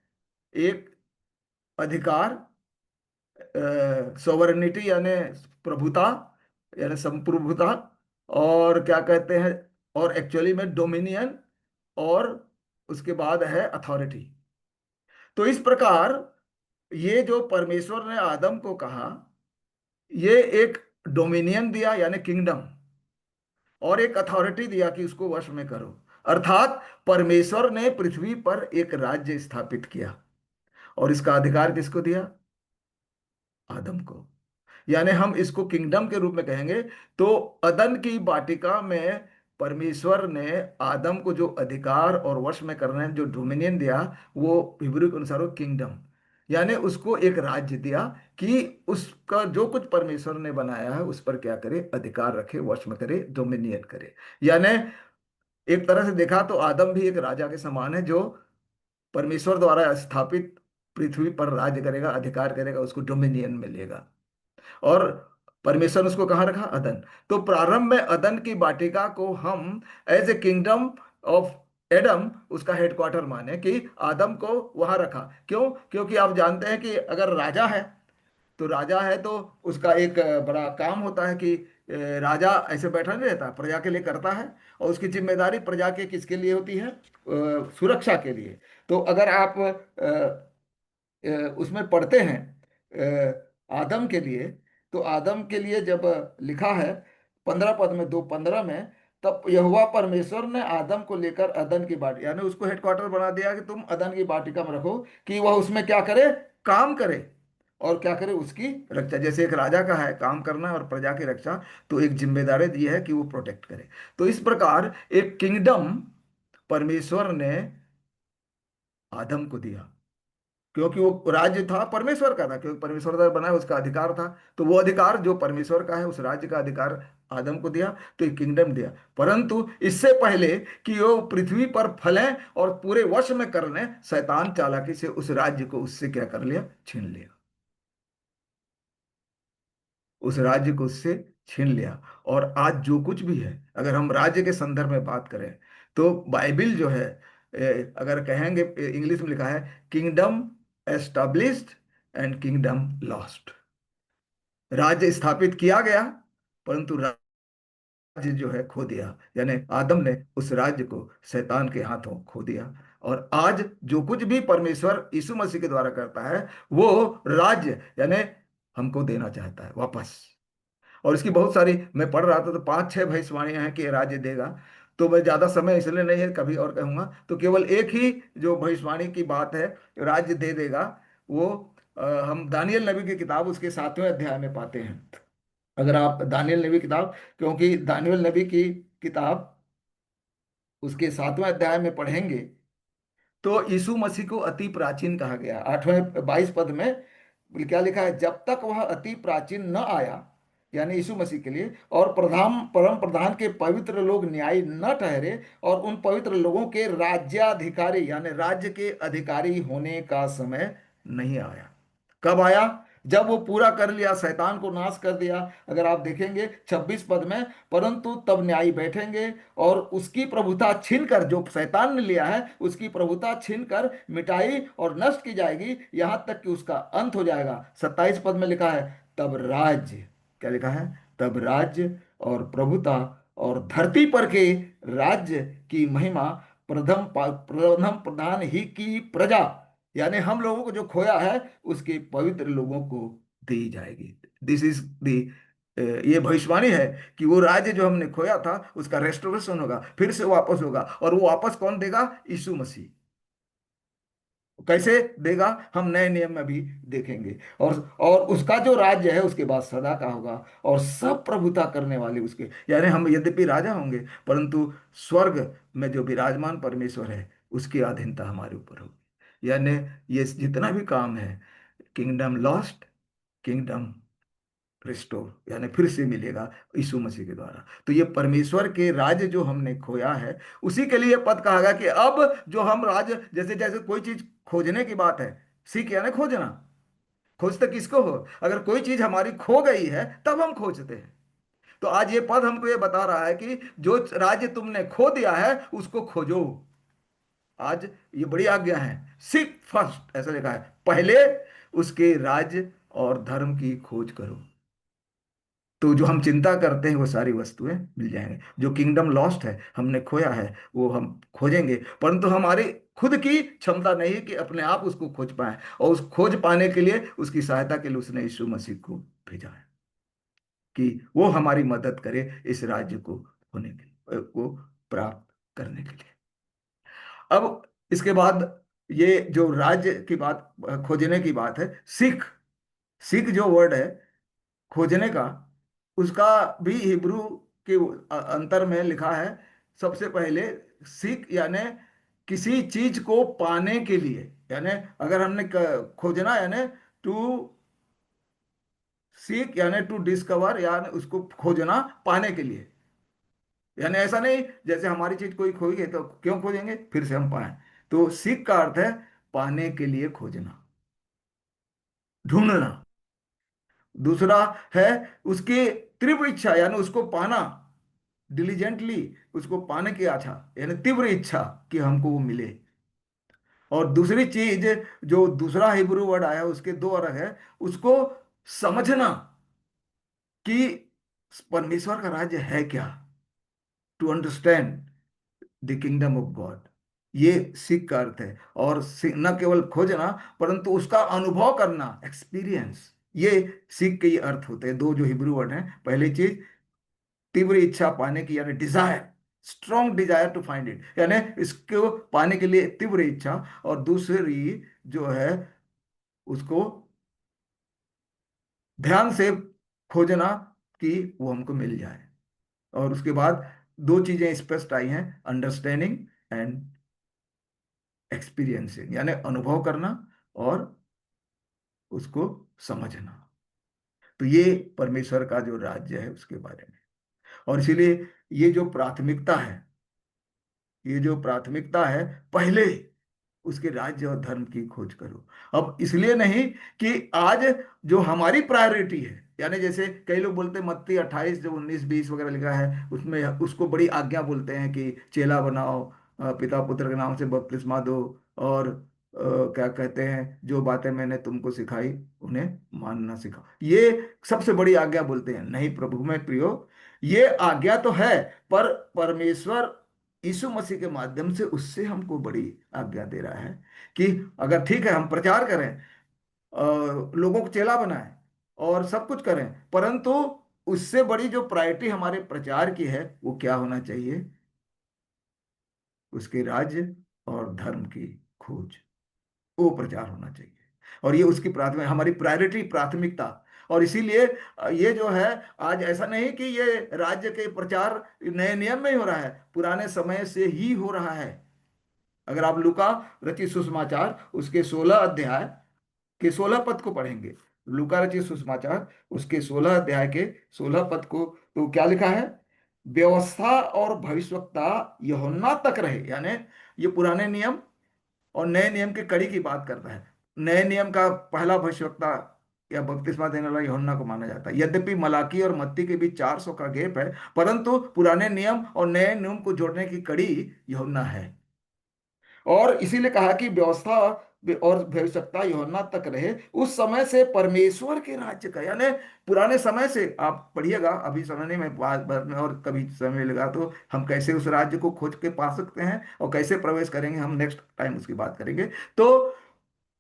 एक अधिकार, सोवरेनिटी यानी प्रभुता, यानी संप्रभुता, और क्या कहते हैं, और एक्चुअली में डोमिनियन, और उसके बाद है अथॉरिटी। तो इस प्रकार ये जो परमेश्वर ने आदम को कहा, ये एक डोमिनियन दिया यानी किंगडम, और एक अथॉरिटी दिया कि उसको वश में करो। अर्थात परमेश्वर ने पृथ्वी पर एक राज्य स्थापित किया, और इसका अधिकार किसको दिया, आदम को। यानी हम इसको किंगडम के रूप में कहेंगे। तो अदन की वाटिका में परमेश्वर ने आदम को जो अधिकार और वश में करने जो डोमिनियन दिया, वो हिब्रू के अनुसार वो किंगडम। यानी उसको एक राज्य दिया कि उसका जो कुछ परमेश्वर ने बनाया है उस पर क्या करे, अधिकार रखे, वश में करे, डोमिनियन करे। यानी एक तरह से देखा तो आदम भी एक राजा के समान है, जो परमेश्वर द्वारा स्थापित पृथ्वी पर राज्य करेगा, अधिकार करेगा, उसको डोमिनियन मिलेगा। और परमेश्वर ने उसको कहाँ रखा, अदन। तो प्रारंभ में अदन की वाटिका को हम as a kingdom of Adam उसका हेडक्वार्टर माने कि आदम को वहां रखा। क्यों? क्योंकि आप जानते हैं कि अगर राजा है तो राजा है तो उसका एक बड़ा काम होता है कि राजा ऐसे बैठा नहीं रहता, प्रजा के लिए करता है। और उसकी जिम्मेदारी प्रजा के किसके लिए होती है, सुरक्षा के लिए। तो अगर आप उसमें पढ़ते हैं आदम के लिए, तो आदम के लिए जब लिखा है 15 पद में, 2:15 में, तब यहोवा परमेश्वर ने आदम को लेकर अदन की बाटी, यानी उसको हेडक्वार्टर बना दिया कि तुम अदन की वाटिका में रखो, कि वह उसमें क्या करे, काम करे। और क्या करे, उसकी रक्षा। जैसे एक राजा का है काम करना और प्रजा की रक्षा, तो एक जिम्मेदारी दी है कि वो प्रोटेक्ट करे। तो इस प्रकार एक किंगडम परमेश्वर ने आदम को दिया, क्योंकि वो राज्य था परमेश्वर का था, क्योंकि परमेश्वर द्वारा बना है, उसका अधिकार था। तो वो अधिकार जो परमेश्वर का है, उस राज्य का अधिकार आदम को दिया, तो एक किंगडम दिया। परंतु इससे पहले कि वो पृथ्वी पर फलें और पूरे वश में कर लें, शैतान चालाकी से उस राज्य को उससे क्या कर लिया, छीन लिया। उस राज्य को उससे छीन लिया। और आज जो कुछ भी है, अगर हम राज्य के संदर्भ में बात करें, तो बाइबिल जो है, अगर कहेंगे, इंग्लिश में लिखा है kingdom established and kingdom lost. राज्य स्थापित किया गया, परंतु राज्य जो है खो दिया। यानी आदम ने उस राज्य को शैतान के हाथों खो दिया। और आज जो कुछ भी परमेश्वर यीशु मसीह के द्वारा करता है, वो राज्य यानी हमको देना चाहता है वापस। और इसकी बहुत सारी, मैं पढ़ रहा था तो 5-6 भविष्यवाणियां हैं कि ये राज्य देगा। तो मैं ज्यादा समय इसलिए नहीं है, कभी और कहूंगा। तो केवल एक ही जो भविष्यवाणी की बात है, राज्य दे देगा, वो हम दानियल नबी की किताब उसके 7वें अध्याय में पाते हैं। अगर आप दानियल नबी किताब, क्योंकि दानियल नबी की किताब उसके 7वें अध्याय में पढ़ेंगे तो यीशु मसीह को अति प्राचीन कहा गया। 8वें 22 पद में क्या लिखा है, जब तक वह अति प्राचीन न आया, यानी यीशु मसीह के लिए, और प्रधान परम प्रधान के पवित्र लोग न्यायी न ठहरे, और उन पवित्र लोगों के राज्याधिकारी यानी राज्य के अधिकारी होने का समय नहीं आया। कब आया? जब वो पूरा कर लिया, शैतान को नाश कर दिया। अगर आप देखेंगे 26 पद में, परंतु तब न्यायी बैठेंगे और उसकी प्रभुता छीनकर, जो शैतान ने लिया है उसकी प्रभुता छीनकर मिटाई और नष्ट की जाएगी, यहां तक कि उसका अंत हो जाएगा। 27 पद में लिखा है, तब राज्य, क्या लिखा है, तब राज्य और प्रभुता और धरती पर के राज्य की महिमा प्रथम प्रधान ही की प्रजा, यानी हम लोगों को जो खोया है उसके पवित्र लोगों को दी जाएगी। दिस इज द, ये भविष्यवाणी है कि वो राज्य जो हमने खोया था उसका रेस्टोरेशन होगा, फिर से वापस होगा। और वो वापस कौन देगा? यीशु मसीह। कैसे देगा, हम नए नियम में भी देखेंगे। और उसका जो राज्य है उसके बाद सदा का होगा, और सब प्रभुता करने वाले उसके, यानी हम यद्यपि राजा होंगे, परंतु स्वर्ग में जो विराजमान परमेश्वर है उसकी अधीनता हमारे ऊपर होगी। यानी ये जितना भी काम है, किंगडम लॉस्ट, किंगडम रिस्टोर, यानी फिर से मिलेगा यीशु मसीह के द्वारा। तो ये परमेश्वर के राज्य जो हमने खोया है, उसी के लिए पद कहा गया कि अब जो हम राज्य, जैसे जैसे कोई चीज खोजने की बात है, सीख यानी खोजना, खोजते किसको हो? अगर कोई चीज हमारी खो गई है तब हम खोजते हैं। तो आज ये पद हमको ये बता रहा है कि जो राज्य तुमने खो दिया है उसको खोजो। आज ये बड़ी आज्ञा है, सीक फर्स्ट, ऐसा लिखा है, पहले उसके राज्य और धर्म की खोज करो, तो जो हम चिंता करते हैं वो सारी वस्तुएं मिल जाएंगे। जो किंगडम लॉस्ट है, हमने खोया है, वो हम खोजेंगे, परंतु हमारी खुद की क्षमता नहीं है कि अपने आप उसको खोज पाए। और उस खोज पाने के लिए, उसकी सहायता के लिए उसने यीशु मसीह को भेजा है कि वो हमारी मदद करे इस राज्य को होने के लिए, को प्राप्त करने के लिए। अब इसके बाद ये जो राज्य की बात, खोजने की बात है, सीख, सीख जो वर्ड है खोजने का, उसका भी हिब्रू के अंतर में लिखा है। सबसे पहले सीख यानी किसी चीज को पाने के लिए, यानी अगर हमने खोजना, यानी टू सीक, यानी टू डिस्कवर, यानी उसको खोजना पाने के लिए। यानी ऐसा नहीं जैसे हमारी चीज कोई खोई है तो क्यों खोजेंगे, फिर से हम पाए। तो सीख का अर्थ है पाने के लिए खोजना, ढूंढना। दूसरा है उसकी तीव्र इच्छा, यानी उसको पाना, डिलीजेंटली उसको पाने की आशा, यानी तीव्र इच्छा कि हमको वो मिले। और दूसरी चीज जो दूसरा हिब्रू वर्ड आया उसके दो अर्थ है, उसको समझना कि परमेश्वर का राज्य है क्या, to understand the kingdom of God. ये सीख का अर्थ है। और न केवल खोजना परंतु उसका अनुभव करना, एक्सपीरियंस, ये सीख के ये अर्थ होते हैं। दो जो हिब्रू वर्ड हैं, पहली चीज तीव्र इच्छा पाने की, यानी desire, strong desire to find it, यानी इसको पाने के लिए तीव्र इच्छा। और दूसरी जो है उसको ध्यान से खोजना कि वो हमको मिल जाए। और उसके बाद दो चीजें स्पष्ट आई हैं, अंडरस्टैंडिंग एंड एक्सपीरियंसिंग, यानी अनुभव करना और उसको समझना। तो ये परमेश्वर का जो राज्य है उसके बारे में। और इसीलिए ये जो प्राथमिकता है, ये जो प्राथमिकता है, पहले उसके राज्य और धर्म की खोज करो। अब इसलिए नहीं कि आज जो हमारी प्रायोरिटी है, यानी जैसे कई लोग बोलते हैं मत्ती 28 जो 19 20 वगैरह लिखा है उसमें उसको बड़ी आज्ञा बोलते हैं कि चेला बनाओ, पिता पुत्र के नाम से बपतिस्मा दो, और क्या कहते हैं, जो बातें मैंने तुमको सिखाई उन्हें मानना सिखाओ। ये सबसे बड़ी आज्ञा बोलते हैं। नहीं प्रभु में प्रियो, ये आज्ञा तो है, पर परमेश्वर यीशु मसीह के माध्यम से उससे हमको बड़ी आज्ञा दे रहा है कि अगर ठीक है हम प्रचार करें, लोगों को चेला बनाएं और सब कुछ करें, परंतु उससे बड़ी जो प्रायोरिटी हमारे प्रचार की है वो क्या होना चाहिए, उसके राज्य और धर्म की खोज, वो प्रचार होना चाहिए। और ये उसकी प्राथमिक, हमारी प्रायोरिटी, प्राथमिकता। और इसीलिए ये जो है, आज ऐसा नहीं कि ये राज्य के प्रचार नए नियम में ही हो रहा है, पुराने समय से ही हो रहा है। अगर आप लूका रचित सुसमाचार उसके 16 अध्याय के 16 पद को पढ़ेंगे, लूका रचित सुसमाचार उसके 16 अध्याय के 16 पद को, तो क्या लिखा है, व्यवस्था और भविष्यवक्ता यूहन्ना तक रहे। यानी ये पुराने नियम और नए नियम की कड़ी की बात करता है। नए नियम का पहला भविष्यवक्ता या बपतिस्मा देने वाला यूहन्ना को माना जाता है। यद्यपि मलाकी और मत्ती के बीच 400 का गैप है, परंतु पुराने नियम और नए नियम को जोड़ने की कड़ी यूहन्ना है। और इसीलिए कहा कि व्यवस्था और भविष्यवक्ता यूहन्ना तक रहे, उस समय से परमेश्वर के राज्य का, यानी पुराने समय से। आप पढ़िएगा, अभी समय नहीं, मैं बाद बाद में और कभी समय मिलेगा तो हम कैसे उस राज्य को खोज के पा सकते हैं और कैसे प्रवेश करेंगे, हम नेक्स्ट टाइम उसकी बात करेंगे। तो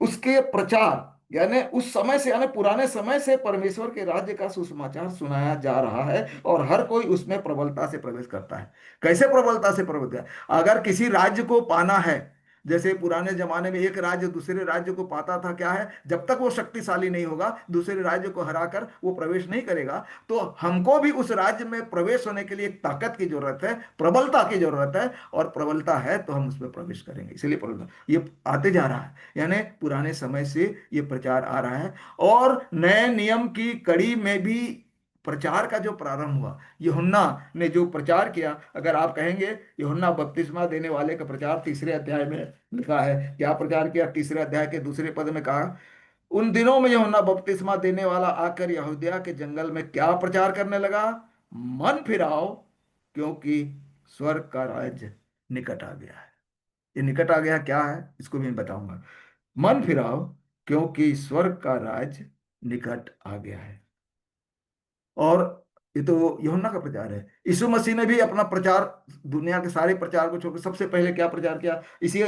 उसके प्रचार, यानी उस समय से, यानी पुराने समय से परमेश्वर के राज्य का सुसमाचार सुनाया जा रहा है और हर कोई उसमें प्रबलता से प्रवेश करता है। कैसे प्रबलता से प्रवेश करता है? अगर किसी राज्य को पाना है, जैसे पुराने जमाने में एक राज्य दूसरे राज्य को पाता था, क्या है, जब तक वो शक्तिशाली नहीं होगा दूसरे राज्य को हराकर वो प्रवेश नहीं करेगा। तो हमको भी उस राज्य में प्रवेश होने के लिए एक ताकत की जरूरत है, प्रबलता की जरूरत है, और प्रबलता है तो हम उसमें प्रवेश करेंगे। इसलिए प्रबलता ये आते जा रहा है, यानी पुराने समय से ये प्रचार आ रहा है। और नए नियम की कड़ी में भी प्रचार का जो प्रारंभ हुआ, यूहन्ना ने जो प्रचार किया, अगर आप कहेंगे यूहन्ना बपतिस्मा देने वाले का प्रचार 3 अध्याय में लिखा है, क्या प्रचार किया, 3 अध्याय के 2 पद में कहा, उन दिनों में यूहन्ना बपतिस्मा देने वाला आकर यहूदिया के जंगल में क्या प्रचार करने लगा, मन फिराओ क्योंकि स्वर्ग का राज्य निकट आ गया है। ये निकट आ गया क्या है इसको भी मैं बताऊंगा। मन फिराओ क्योंकि स्वर्ग का राज्य निकट आ गया है। और ये तो यूहन्ना का प्रचार है। यीशु मसीह ने भी अपना प्रचार, दुनिया के सारे प्रचार को छोड़कर सबसे पहले क्या प्रचार किया, इसी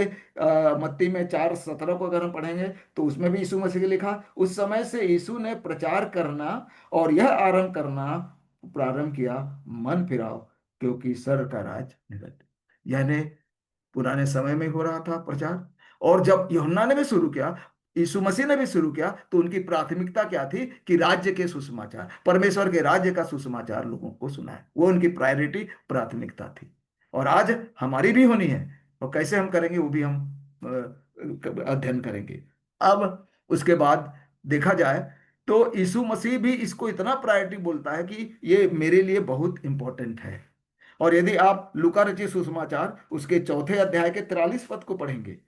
मत्ती में 4:17 को अगर हम पढ़ेंगे तो उसमें भी यीशु मसीह ने लिखा, उस समय से यीशु ने प्रचार करना और यह आरंभ करना प्रारंभ किया, मन फिराओ क्योंकि स्वर्ग का राज निकट। यानी पुराने समय में हो रहा था प्रचार, और जब यूहन्ना ने भी शुरू किया, यीशु मसीह ने भी शुरू किया, तो उनकी प्राथमिकता क्या थी कि राज्य के सुसमाचार, परमेश्वर के राज्य का सुसमाचार लोगों को सुनाए, वो उनकी प्रायोरिटी, प्राथमिकता थी। और आज हमारी भी होनी है, और कैसे हम करेंगे वो भी हम अध्ययन करेंगे। अब उसके बाद देखा जाए तो यीशु मसीह भी इसको इतना प्रायोरिटी बोलता है कि ये मेरे लिए बहुत इंपॉर्टेंट है। और यदि आप लूका रचित सुसमाचार उसके 4 अध्याय के 43 पद को पढ़ेंगे,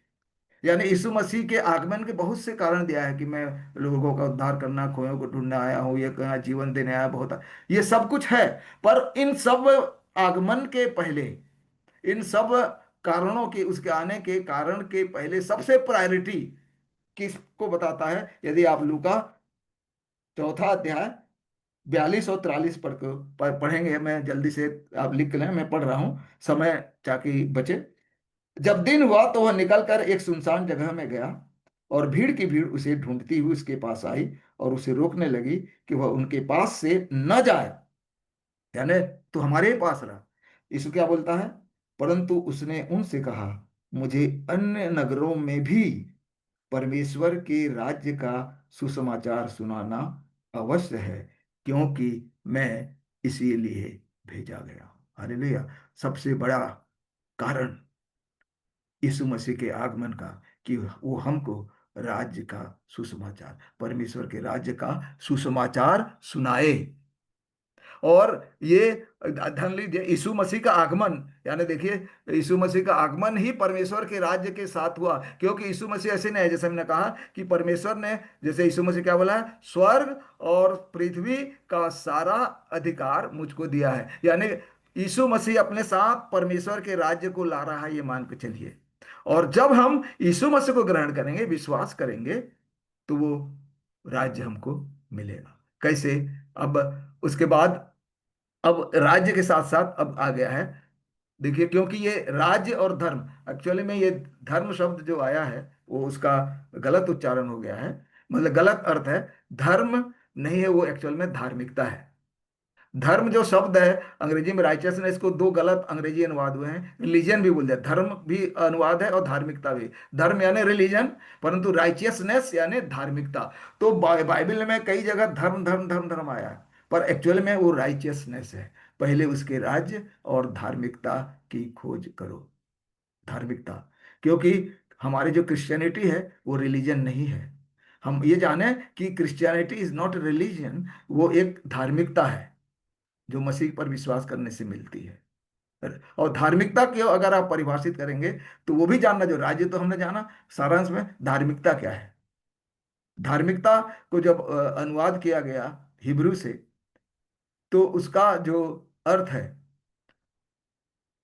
यानी यीशु मसीह के आगमन के बहुत से कारण दिया है कि मैं लोगों का उद्धार करना, खोयों को ढूंढने आया हूँ, ये कहना जीवन देने आया, बहुत ये सब कुछ है। पर इन सब आगमन के पहले, इन सब कारणों के, उसके आने के कारण के पहले सबसे प्रायोरिटी किसको बताता है? यदि आप लूका 4 अध्याय 42 और 43 पढ़ेंगे, मैं जल्दी से, आप लिख लें, मैं पढ़ रहा हूं समय ताकि बचे। जब दिन हुआ तो वह निकलकर एक सुनसान जगह में गया, और भीड़ की भीड़ उसे ढूंढती हुई उसके पास आई और उसे रोकने लगी कि वह उनके पास से न जाए, यानी तू हमारे ही पास रहा। यीशु क्या बोलता है? परंतु उसने उनसे कहा, मुझे अन्य नगरों में भी परमेश्वर के राज्य का सुसमाचार सुनाना अवश्य है, क्योंकि मैं इसीलिए भेजा गया। हालेलुया। सबसे बड़ा कारण यीशु मसीह के आगमन का, कि वो हमको राज्य का सुसमाचार, परमेश्वर के राज्य का सुसमाचार सुनाए। और ये धन लीजिए, यीशु मसीह का आगमन, यानी देखिए, यीशु मसीह का आगमन ही परमेश्वर के राज्य के साथ हुआ। क्योंकि यीशु मसीह ऐसे नहीं है, जैसे हमने कहा कि परमेश्वर ने, जैसे यीशु मसीह क्या बोला है, स्वर्ग और पृथ्वी का सारा अधिकार मुझको दिया है। यानी यीशु मसीह अपने साथ परमेश्वर के राज्य को ला रहा है, ये मान के चलिए। और जब हम यीशु मसीह को ग्रहण करेंगे, विश्वास करेंगे, तो वो राज्य हमको मिलेगा। कैसे? अब उसके बाद, अब राज्य के साथ साथ अब आ गया है, देखिए, क्योंकि ये राज्य और धर्म, एक्चुअली में ये धर्म शब्द जो आया है वो उसका गलत उच्चारण हो गया है, मतलब गलत अर्थ है। धर्म नहीं है वो, एक्चुअल में धार्मिकता है। धर्म जो शब्द है अंग्रेजी में राइचियसनेस को दो गलत अंग्रेजी अनुवाद हुए हैं, रिलीजन भी बोलते हैं, धर्म भी अनुवाद है और धार्मिकता भी। धर्म यानी रिलीजन, परंतु राइचियसनेस यानी धार्मिकता। तो बाइबल में कई जगह धर्म धर्म धर्म धर्म आया है, पर एक्चुअल में वो राइचियसनेस है। पहले उसके राज्य और धार्मिकता की खोज करो। धार्मिकता, क्योंकि हमारे जो क्रिश्चियनिटी है वो रिलीजन नहीं है। हम ये जाने कि क्रिश्चियनिटी इज नॉट रिलीजन, वो एक धार्मिकता है जो मसीह पर विश्वास करने से मिलती है। और धार्मिकता को अगर आप परिभाषित करेंगे तो वो भी जानना, जो राज्य तो हमने जाना, सारांश में धार्मिकता क्या है। धार्मिकता को जब अनुवाद किया गया हिब्रू से, तो उसका जो अर्थ है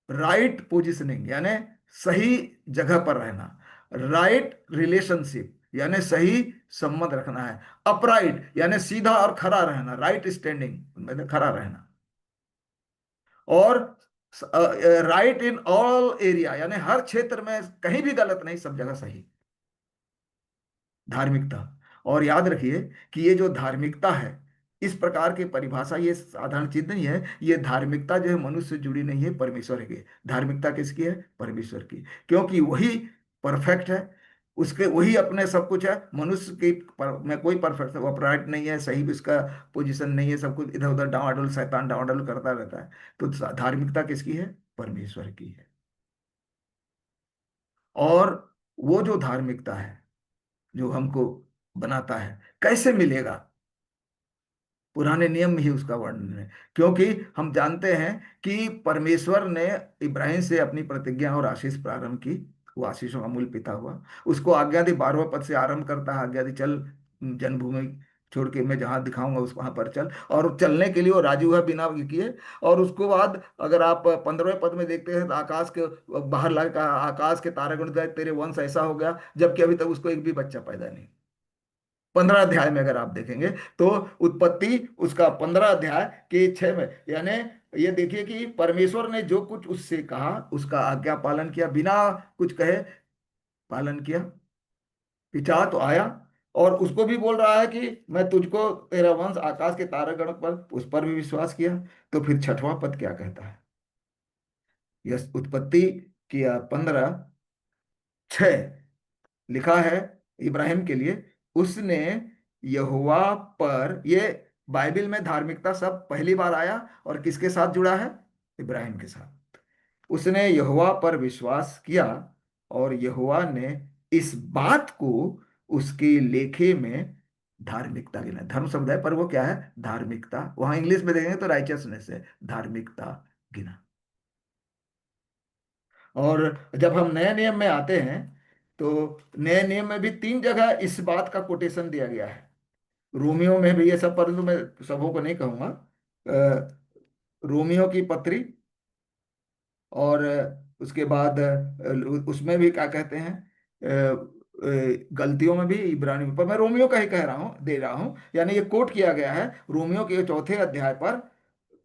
राइट पोजिशनिंग, यानी सही जगह पर रहना, राइट रिलेशनशिप यानी सही संबंध रखना है, अपराइट यानी सीधा और खड़ा रहना, राइट स्टैंडिंग मतलब खड़ा रहना, और राइट इन ऑल एरिया यानी हर क्षेत्र में कहीं भी गलत नहीं, सब जगह सही। धार्मिकता। और याद रखिए कि ये जो धार्मिकता है, इस प्रकार की परिभाषा ये साधारण चीज नहीं है। ये धार्मिकता जो है मनुष्य से जुड़ी नहीं है, परमेश्वर की धार्मिकता। किसकी है? परमेश्वर की, क्योंकि वही परफेक्ट है, उसके वही अपने सब कुछ है। मनुष्य की में कोई परफेक्ट अपराइट नहीं है, सही भी उसका पोजीशन नहीं है, सब कुछ इधर उधर डावाडोल, शैतान डावाडोल करता रहता है। तो धार्मिकता किसकी है? परमेश्वर की है। और वो जो धार्मिकता है जो हमको बनाता है, कैसे मिलेगा? पुराने नियम में ही उसका वर्णन है, क्योंकि हम जानते हैं कि परमेश्वर ने इब्राहिम से अपनी प्रतिज्ञा और आशीष प्रारंभ की। वो आशीषों का मूल पिता हुआ। उसको आज्ञा दी, 12वें पद से आरंभ करता है, आज्ञा दी, चल जन्मभूमि छोड़ के मैं जहां दिखाऊंगा उस वहां पर चल। और चलने के लिए वो राजी हुआ बिना ये किए। और उसके बाद अगर आप 15वें पद में देखते हैं तो आकाश के बाहर लगा, आकाश के तारे गण गए, तेरे वंश ऐसा हो गया, जबकि अभी तक उसको एक भी बच्चा पैदा नहीं। 15 अध्याय में अगर आप देखेंगे तो उत्पत्ति उसका 15 अध्याय के 6 में, यानी ये देखिए कि परमेश्वर ने जो कुछ उससे कहा उसका आज्ञा पालन किया, बिना कुछ कहे पालन किया। पिता तो आया और उसको भी बोल रहा है कि मैं तुझको, तेरा वंश आकाश के तारागण पर, उस पर भी विश्वास किया। तो फिर 6वां पद क्या कहता है? यह उत्पत्ति किया 15:6 लिखा है इब्राहिम के लिए, उसने यहोवा पर, ये बाइबल में धार्मिकता सब पहली बार आया और किसके साथ जुड़ा है? इब्राहिम के साथ। उसने यहोवा पर विश्वास किया और यहोवा ने इस बात को उसके लेखे में धार्मिकता गिना। धर्म शब्द है पर वो क्या है, धार्मिकता। वहां इंग्लिश में देखेंगे तो राइचियसनेस है, धार्मिकता गिना। और जब हम नए नियम में आते हैं तो नए नियम में भी 3 जगह इस बात का कोटेशन दिया गया है। रोमियो में भी ये सब, परंतु मैं सबों को नहीं कहूंगा। रोमियो की पत्री, और उसके बाद उसमें भी क्या कहते हैं, गलतियों में भी इब्रानी में, पर मैं रोमियो का ही कह रहा हूँ, दे रहा हूँ। यानी ये कोट किया गया है रोमियो के 4 अध्याय पर,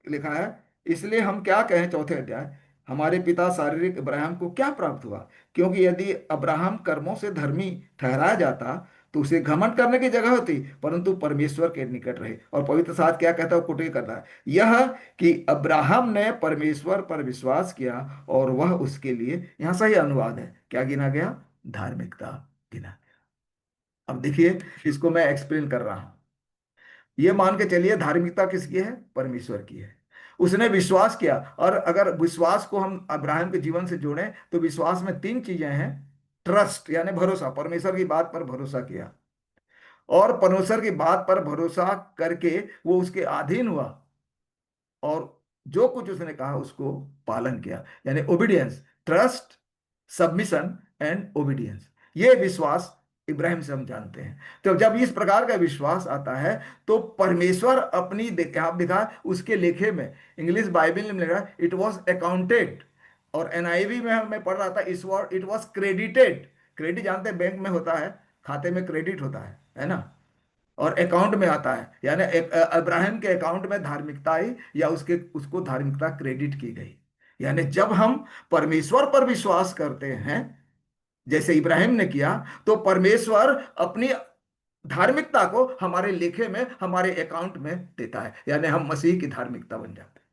लिखा है, इसलिए हम क्या कहें, 4 अध्याय, हमारे पिता शारीरिक अब्राहम को क्या प्राप्त हुआ? क्योंकि यदि अब्राहम कर्मों से धर्मी ठहराया जाता तो उसे घमंड करने की जगह होती, परंतु परमेश्वर के निकट रहे। और पवित्र शास्त्र क्या कहता है, वो कुटिल करता है, यह कि अब्राहम ने परमेश्वर पर विश्वास किया और वह उसके लिए, यहां सही अनुवाद है, क्या गिना गया, धार्मिकता गिना गया। अब देखिए, इसको मैं एक्सप्लेन कर रहा हूं। ये मान के चलिए धार्मिकता किसकी है, परमेश्वर की है। उसने विश्वास किया, और अगर विश्वास को हम अब्राहम के जीवन से जोड़ें तो विश्वास में 3 चीजें हैं। ट्रस्ट यानी भरोसा, परमेश्वर की बात पर भरोसा किया, और परमेश्वर की बात पर भरोसा करके वो उसके अधीन हुआ, और जो कुछ उसने कहा उसको पालन किया, यानी obedience, trust, submission and obedience. ये विश्वास इब्राहिम से हम जानते हैं। तो जब इस प्रकार का विश्वास आता है तो परमेश्वर अपनी आप दिखा उसके लेखे में, इंग्लिश बाइबल में लिखा इट वॉज अकाउंटेड, और एनआईवी में मैं पढ़ रहा था, इट वॉज क्रेडिटेड। क्रेडिट जानते हैं, बैंक में होता है, खाते में क्रेडिट होता है ना, और अकाउंट में आता है, यानी अब्राहम के अकाउंट में धार्मिकता आई, या उसको धार्मिकता क्रेडिट की गई। यानी जब हम परमेश्वर पर विश्वास करते हैं जैसे इब्राहिम ने किया, तो परमेश्वर अपनी धार्मिकता को हमारे लेखे में, हमारे अकाउंट में देता है, यानी हम मसीह की धार्मिकता बन जाते हैं।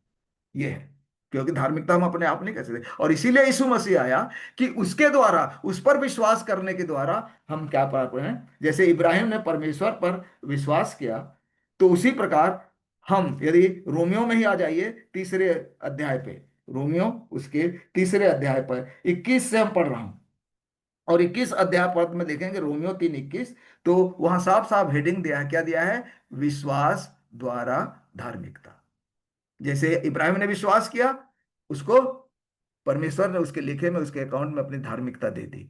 ये है, क्योंकि धार्मिकता हम अपने आप नहीं कर सकते, और इसीलिए यीशु मसीह आया कि उसके द्वारा, उस पर विश्वास करने के द्वारा हम क्या पाते हैं। जैसे इब्राहिम ने परमेश्वर पर विश्वास किया, तो उसी प्रकार हम, यदि रोमियो में ही आ जाइए 3 अध्याय पे, रोमियो उसके 3 अध्याय पर 21 से हम पढ़ रहा हूं, और 21 अध्याय पद में देखेंगे रोमियो 3:21, तो वहां साफ साफ हेडिंग दिया है, क्या दिया है, विश्वास द्वारा धार्मिकता। जैसे इब्राहिम ने विश्वास किया, उसको परमेश्वर ने उसके लिखे में, उसके अकाउंट में अपनी धार्मिकता दे दी।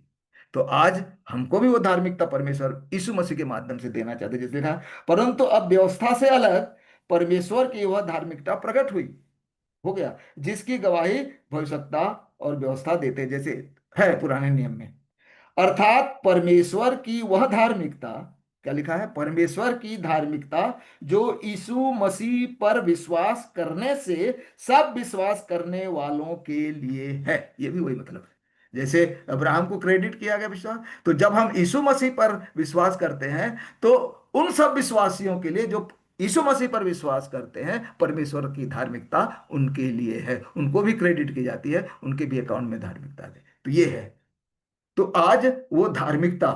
तो आज हमको भी वो धार्मिकता परमेश्वर यीशु मसीह के माध्यम से देना चाहते, जैसे लिखा है, परंतु अब व्यवस्था से अलग परमेश्वर की वह धार्मिकता प्रकट हुई, हो गया, जिसकी गवाही भविष्यवक्ता और व्यवस्था देते, जैसे है पुराने नियम में। अर्थात परमेश्वर की वह धार्मिकता, क्या लिखा है, परमेश्वर की धार्मिकता जो यीशु मसीह पर विश्वास करने से सब विश्वास करने वालों के लिए है। ये भी वही मतलब है, जैसे अब्राहम को क्रेडिट किया गया विश्वास, तो जब हम यीशु मसीह पर विश्वास करते हैं तो उन सब विश्वासियों के लिए जो यीशु मसीह पर विश्वास करते हैं, परमेश्वर की धार्मिकता उनके लिए है, उनको भी क्रेडिट की जाती है, उनके भी अकाउंट में धार्मिकता है। तो ये है, तो आज वो धार्मिकता,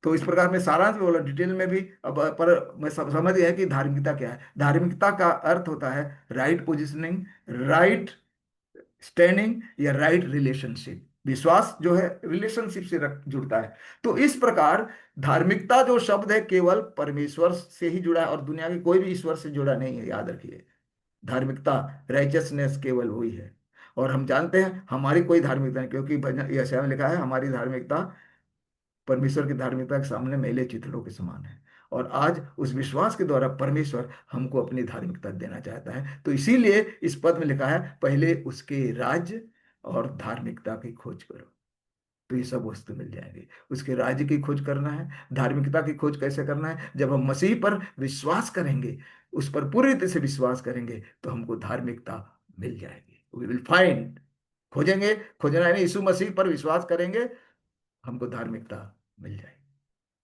तो इस प्रकार में सारांश में बोला, डिटेल में भी, अब पर मैं समझ गया कि धार्मिकता क्या है। धार्मिकता का अर्थ होता है राइट पोजिशनिंग, राइट स्टैंडिंग, या राइट रिलेशनशिप। विश्वास जो है रिलेशनशिप से जुड़ता है। तो इस प्रकार धार्मिकता जो शब्द है केवल परमेश्वर से ही जुड़ा है, और दुनिया के कोई भी ईश्वर से जुड़ा नहीं है, याद रखिए। धार्मिकता, राइचियसनेस केवल वही है। और हम जानते हैं हमारी कोई धार्मिकता नहीं, क्योंकि यशायाह में लिखा है हमारी धार्मिकता परमेश्वर की धार्मिकता के सामने मैले चिथड़ों के समान है। और आज उस विश्वास के द्वारा परमेश्वर हमको अपनी धार्मिकता देना चाहता है। तो इसीलिए इस पद में लिखा है, पहले उसके राज्य और धार्मिकता की खोज करो, तो ये सब वस्तु मिल जाएंगे। उसके राज्य की खोज करना है, धार्मिकता की खोज कैसे करना है, जब हम मसीह पर विश्वास करेंगे, उस पर पूरी तरह से विश्वास करेंगे, तो हमको धार्मिकता मिल जाएगी। वी विल फाइंड, खोजेंगे, खोजना है यीशु मसीह पर विश्वास करेंगे, हमको धार्मिकता मिल जाएगी।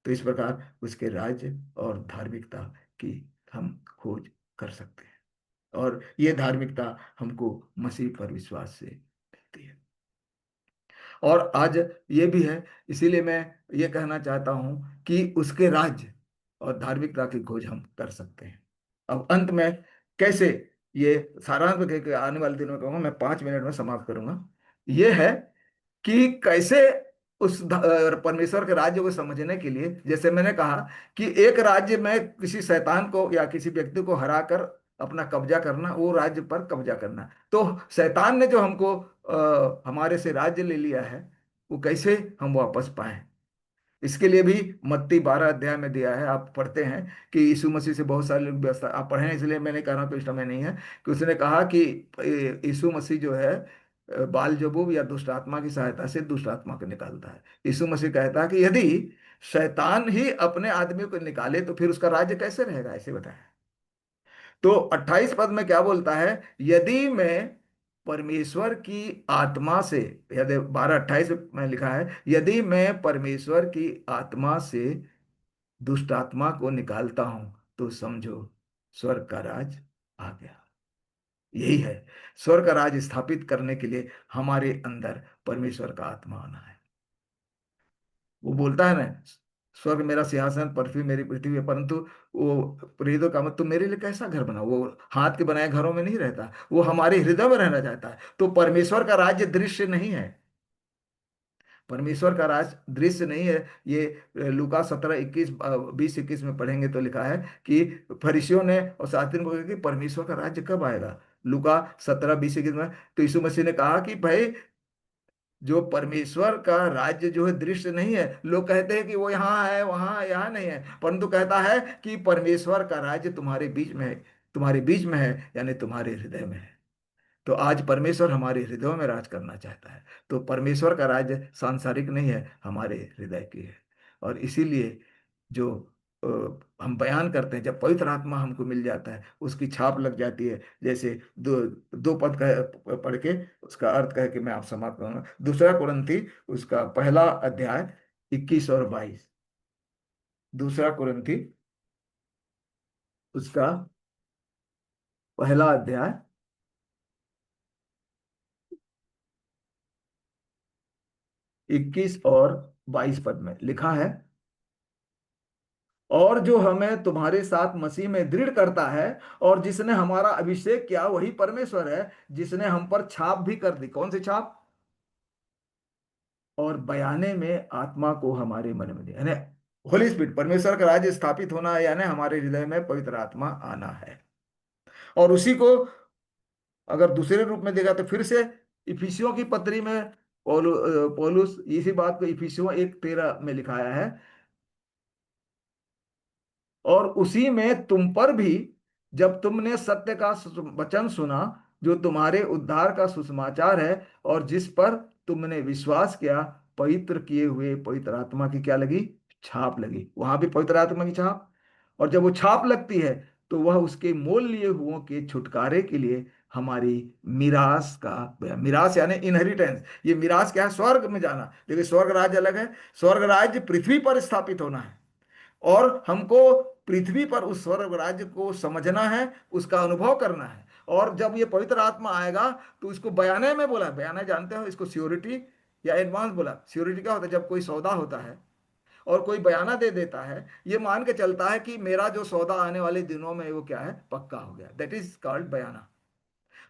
तो इस प्रकार उसके राज्य और धार्मिकता की हम खोज कर सकते हैं, और ये धार्मिकता हमको मसीह पर विश्वास से मिलती है। और आज ये भी है, इसीलिए मैं ये कहना चाहता हूं कि उसके राज्य और धार्मिकता की खोज हम कर सकते हैं। अब अंत में कैसे, ये सारांश में कह के आने वाले दिनों में कहूँगा, मैं 5 मिनट में समाप्त करूंगा। ये है कि कैसे परमेश्वर के राज्य को समझने के लिए, जैसे मैंने कहा कि एक राज्य में किसी शैतान को या किसी व्यक्ति को हराकर अपना कब्जा करना, वो राज्य पर कब्जा करना। तो शैतान ने जो हमको हमारे से राज्य ले लिया है, वो कैसे हम वापस पाएं, इसके लिए भी मत्ती 12 अध्याय में दिया है। आप पढ़ते हैं कि यीशु मसीह से बहुत सारे लोग व्यवस्था, आप पढ़े हैं इसलिए मैंने कह रहा हूं, तो इस समय नहीं है, कि उसने कहा कि यीशु मसीह जो है बाल जबूब या दुष्ट आत्मा की सहायता से दुष्ट आत्मा को निकालता है। यीशु मसीह कहता है कि यदि शैतान ही अपने आदमी को निकाले तो फिर उसका राज्य कैसे रहेगा, ऐसे बताया। तो 28 पद में क्या बोलता है, यदि मैं परमेश्वर की आत्मा से, यदि 12:28 में लिखा है, यदि मैं परमेश्वर की आत्मा से दुष्ट आत्मा को निकालता हूं तो समझो स्वर्ग का राज आ गया। यही है, स्वर्ग का राज स्थापित करने के लिए हमारे अंदर परमेश्वर का आत्मा आना है। वो बोलता है ना, स्वर्ग मेरा सिंहासन, पृथ्वी मेरी पृथ्वी है, परंतु वो प्रेरितों का मत, तुम मेरे लिए कैसा घर बना, वो हाथ के बनाए घरों में नहीं रहता, वो हमारे हृदय में रहना चाहता है। तो परमेश्वर का राज्य दृश्य नहीं है, परमेश्वर का राज दृश्य नहीं है। ये लूका 17:21 में पढ़ेंगे तो लिखा है कि फरीसियों ने और शास्त्रियों को कहा कि परमेश्वर का राज्य कब आएगा, लूका 17:20-21 में। तो यीशु मसीह ने कहा कि भाई, जो परमेश्वर का राज्य जो है दृश्य नहीं है। लोग कहते हैं कि वो यहाँ है, वहाँ है, यहाँ नहीं है, परंतु कहता है कि परमेश्वर का राज्य तुम्हारे बीच में है, तुम्हारे बीच में है, यानी तुम्हारे हृदय में है। तो आज परमेश्वर हमारे हृदयों में राज करना चाहता है। तो परमेश्वर का राज्य सांसारिक नहीं है, हमारे हृदय की है। और इसीलिए जो अ, हम बयान करते हैं, जब पवित्र आत्मा हमको मिल जाता है, उसकी छाप लग जाती है। जैसे दो दो पद पढ़ के उसका अर्थ कह के मैं आप समाप्त करूंगा। दूसरा कुरिन्थी उसका पहला अध्याय 21 और 22, दूसरा कुरिन्थी उसका पहला अध्याय 21 और 22 पद में लिखा है, और जो हमें तुम्हारे साथ मसीह में दृढ़ करता है और जिसने हमारा अभिषेक किया वही परमेश्वर है, जिसने हम पर छाप भी कर दी। कौन सी छाप? और बयाने में आत्मा को हमारे मन में दिया, यानी होली स्पिरिट, परमेश्वर का राज्य स्थापित होना है, यानी हमारे हृदय में पवित्र आत्मा आना है। और उसी को अगर दूसरे रूप में देगा तो फिर से इफिसियों की पत्री में पौलुस इसी बात को इफिसियों 1:13 में लिखाया है, और उसी में तुम पर भी, जब तुमने सत्य का वचन सुना, जो तुम्हारे उद्धार का सुसमाचार है, और जिस पर तुमने विश्वास किया, पवित्र किए हुए पवित्र आत्मा की क्या लगी? छाप लगी। वहां भी पवित्र आत्मा की छाप। और जब वो छाप लगती है तो वह उसके मोल लिए हुओं के छुटकारे के लिए हमारी मिरास का, मिरास यानी इनहेरिटेंस। ये मिरास क्या है? स्वर्ग में जाना। देखिए, स्वर्ग राज्य अलग है, स्वर्ग राज्य पृथ्वी पर स्थापित होना है, और हमको पृथ्वी पर उस स्वर्ग राज्य को समझना है, उसका अनुभव करना है। और जब ये पवित्र आत्मा आएगा तो इसको बयाने में बोला, बयाना जानते हो इसको, श्योरिटी या एडवांस बोला। श्योरिटी क्या होता है? जब कोई सौदा होता है और कोई बयाना दे देता है, ये मान के चलता है कि मेरा जो सौदा आने वाले दिनों में वो क्या है? पक्का हो गया। दैट इज कॉल्ड बयाना।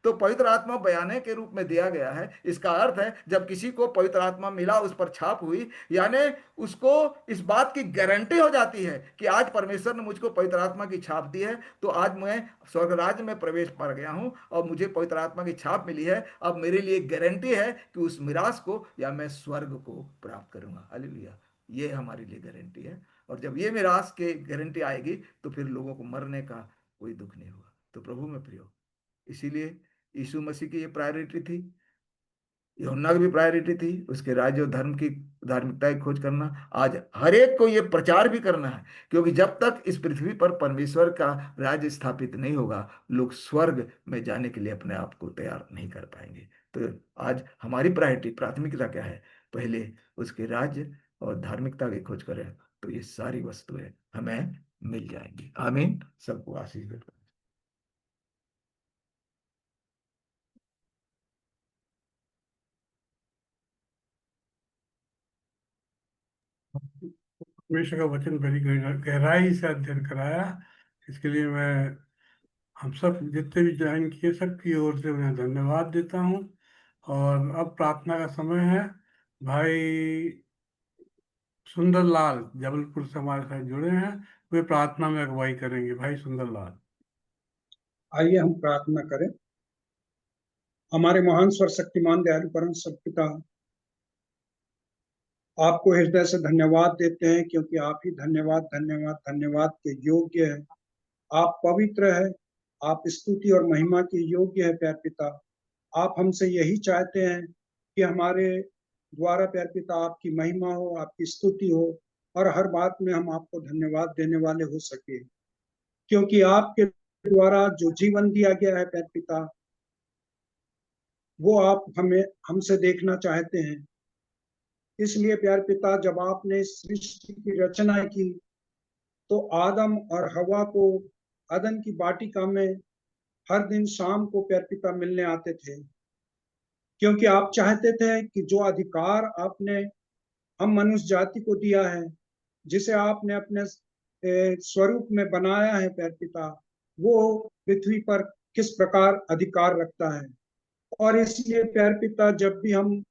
तो पवित्र आत्मा बयाने के रूप में दिया गया है। इसका अर्थ है, जब किसी को पवित्र आत्मा मिला, उस पर छाप हुई, यानी उसको इस बात की गारंटी हो जाती है कि आज परमेश्वर ने मुझको पवित्र आत्मा की छाप दी है, तो आज मैं स्वर्ग राज्य में प्रवेश पा गया हूं और मुझे पवित्र आत्मा की छाप मिली है। अब मेरे लिए गारंटी है कि उस मिरास को या मैं स्वर्ग को प्राप्त करूंगा। हालेलुया। ये हमारे लिए गारंटी है। और जब ये मिरास के गारंटी आएगी तो फिर लोगों को मरने का कोई दुख नहीं होगा। तो प्रभु में प्रियो, इसीलिए यीशु मसीह की ये प्रायोरिटी थी, यूहन्ना की भी प्रायोरिटी थी, उसके राज्य और धर्म की, धार्मिकता की खोज करना। आज हर एक को ये प्रचार भी करना है, क्योंकि जब तक इस पृथ्वी पर परमेश्वर का राज्य स्थापित नहीं होगा, लोग स्वर्ग में जाने के लिए अपने आप को तैयार नहीं कर पाएंगे। तो आज हमारी प्रायोरिटी, प्राथमिकता क्या है? पहले उसके राज्य और धार्मिकता की खोज करें, तो ये सारी वस्तुएं हमें मिल जाएंगी। आमीन। सबको आशीष दे। परमेश्वर का वचन बड़ी गहराई से अध्ययन कराया। इसके लिए मैं हम सब जितने भी ज्वाइन किए सबकी ओर से उन्हें धन्यवाद देता हूँ। और अब प्रार्थना का समय है। भाई सुंदर लाल जबलपुर से हमारे साथ जुड़े हैं, वे प्रार्थना में अगुवाई करेंगे। भाई सुंदर लाल। आइए हम प्रार्थना करें। हमारे महान सर्वशक्तिमान दयालु परम पिता, आपको हृदय से धन्यवाद देते हैं, क्योंकि आप ही धन्यवाद धन्यवाद धन्यवाद के योग्य है। आप पवित्र है, आप स्तुति और महिमा के योग्य है प्यार पिता। आप हमसे यही चाहते हैं कि हमारे द्वारा प्यार पिता आपकी महिमा हो, आपकी स्तुति हो, और हर बात में हम आपको धन्यवाद देने वाले हो सके, क्योंकि आपके द्वारा जो जीवन दिया गया है प्यार पिता, वो आप हमें हमसे देखना चाहते हैं। इसलिए प्यार पिता, जब आपने सृष्टि की रचना की तो आदम और हवा को अदन की वाटिका में हर दिन शाम को प्यार पिता मिलने आते थे, क्योंकि आप चाहते थे कि जो अधिकार आपने हम मनुष्य जाति को दिया है, जिसे आपने अपने स्वरूप में बनाया है प्यार पिता, वो पृथ्वी पर किस प्रकार अधिकार रखता है। और इसलिए प्यार पिता, जब भी हम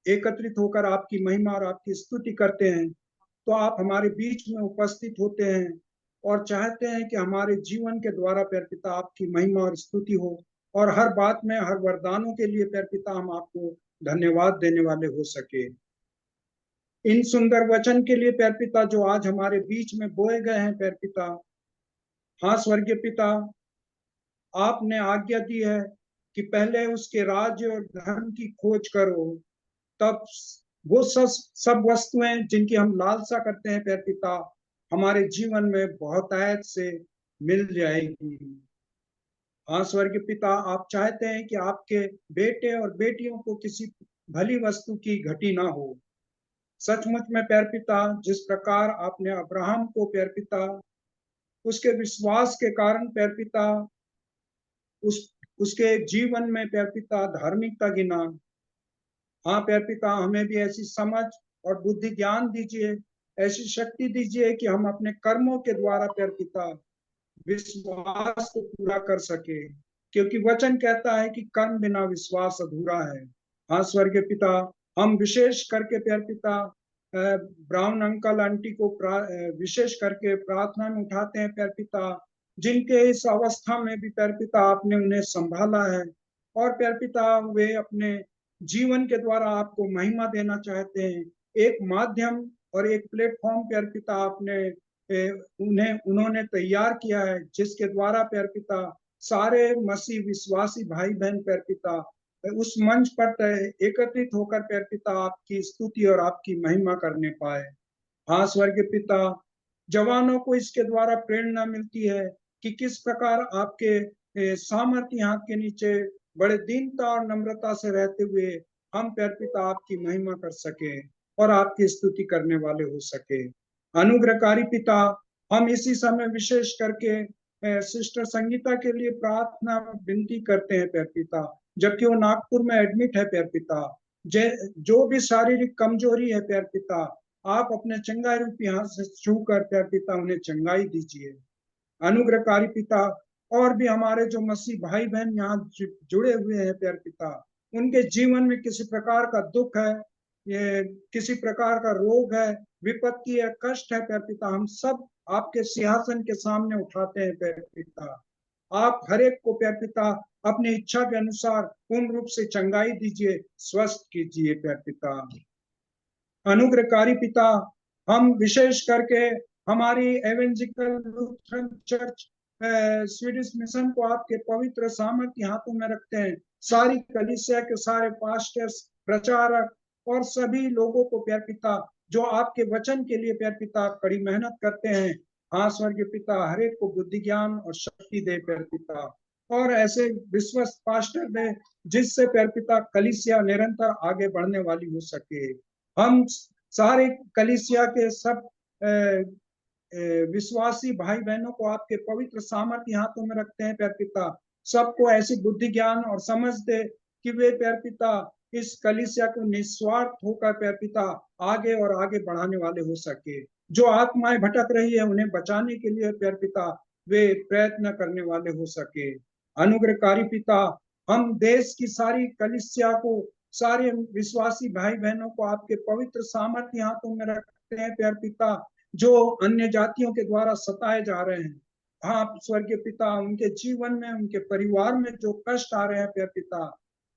एकत्रित होकर आपकी महिमा और आपकी स्तुति करते हैं, तो आप हमारे बीच में उपस्थित होते हैं और चाहते हैं कि हमारे जीवन के द्वारा प्यार पिता आपकी महिमा और स्तुति हो, और हर बात में, हर वरदानों के लिए प्यार पिता हम आपको धन्यवाद देने वाले हो सके। इन सुंदर वचन के लिए प्यार पिता, जो आज हमारे बीच में बोए गए हैं प्यार पिता। हाँ स्वर्गीय पिता, आपने आज्ञा दी है कि पहले उसके राज्य और धर्म की खोज करो, तब वो सब वस्तुएं जिनकी हम लालसा करते हैं प्यार पिता, हमारे जीवन में बहुतायत से मिल जाएगी। हाँ स्वर्गीय पिता, आप चाहते हैं कि आपके बेटे और बेटियों को किसी भली वस्तु की घटी ना हो। सचमुच में प्यार पिता, जिस प्रकार आपने अब्राहम को प्यार पिता उसके विश्वास के कारण प्यार पिता उसके जीवन में प्यार पिता धार्मिकता गिना, हाँ प्यार पिता, हमें भी ऐसी समझ और बुद्धि ज्ञान दीजिए, ऐसी शक्ति दीजिए कि हम अपने कर्मों के द्वारा प्यार पिता विश्वास को पूरा कर सके, क्योंकि वचन कहता है कि कर्म बिना विश्वास अधूरा है। हाँ स्वर्गीय पिता, हम विशेष करके प्यार पिता ब्राउन अंकल आंटी को विशेष करके प्रार्थना में उठाते हैं प्यार पिता, जिनके इस अवस्था में भी प्यार पिता आपने उन्हें संभाला है, और प्यार पिता वे अपने जीवन के द्वारा आपको महिमा देना चाहते हैं। एक माध्यम और एक प्लेटफॉर्म प्यार पिता आपने उन्होंने तैयार किया है, जिसके द्वारा प्यार पिता सारे मसीह विश्वासी भाई बहन प्यार पिता उस मंच पर एकत्रित होकर प्यार पिता आपकी स्तुति और आपकी महिमा करने पाए। हाँ स्वर्गीय पिता, जवानों को इसके द्वारा प्रेरणा मिलती है कि किस प्रकार आपके सामर्थ्य हाथ के नीचे बड़े दीनता और नम्रता से रहते हुए हम प्यार पिता आपकी महिमा कर सके और आपकी स्तुति करने वाले हो सके। अनुग्रहकारी पिता, हम इसी समय विशेष करके सिस्टर संगीता के लिए प्रार्थना विनती करते हैं प्यार पिता, जबकि वो नागपुर में एडमिट है प्यार पिता। जो भी शारीरिक कमजोरी है प्यार पिता, आप अपने चंगाई रूपी हाथ से छूकर प्यार पिता उन्हें चंगाई दीजिए। अनुग्रहकारी पिता, और भी हमारे जो मसीह भाई बहन यहाँ जुड़े हुए हैं प्यार पिता, उनके जीवन में किसी प्रकार का दुख है, ये किसी प्रकार का रोग है, विपत्ति है, कष्ट है प्यार पिता, हम सब आपके सिंहासन के सामने उठाते हैं प्यार पिता। आप हर एक को प्यार पिता अपनी इच्छा के अनुसार पूर्ण रूप से चंगाई दीजिए, स्वस्थ कीजिए प्यार पिता। अनुग्रहकारी पिता, हम विशेष करके हमारी एवेंजिकल लूथरन चर्च स्वीडिश मिशन को आपके पवित्र सामर्थ्य हाथों में रखते हैं। सारी कलीसिया के सारे पास्टर्स, प्रचारक और सभी लोगों को प्यार पिता जो आपके वचन के लिए प्यार पिता कड़ी मेहनत करते हैं, हाँ स्वर्गीय पिता हर एक को बुद्धि ज्ञान और शक्ति दे प्यार पिता, और ऐसे विश्वस्त पास्टर दे जिससे प्यार पिता कलीसिया निरंतर आगे बढ़ने वाली हो सके। हम सारे कलीसिया के सब विश्वासी भाई बहनों को आपके पवित्र सामर्थ्य हाथों में रखते हैं प्यार पिता, सबको ऐसी बुद्धि ज्ञान और समझ दे कि वे प्यार पिता इस कलीसिया को निस्वार्थ होकर प्यार पिता आगे और आगे बढ़ाने वाले हो सके। जो आत्माएं भटक रही है उन्हें बचाने के लिए प्यार पिता वे प्रयत्न करने वाले हो सके। अनुग्रहकारी पिता, हम देश की सारी कलीसिया को, सारे विश्वासी भाई बहनों को आपके पवित्र सामर्थ्य हाथों में रखते सकते हैं प्यार पिता, जो अन्य जातियों के द्वारा सताए जा रहे हैं। आप स्वर्गीय पिता, उनके जीवन में, उनके परिवार में जो कष्ट आ रहे हैं प्यार पिता,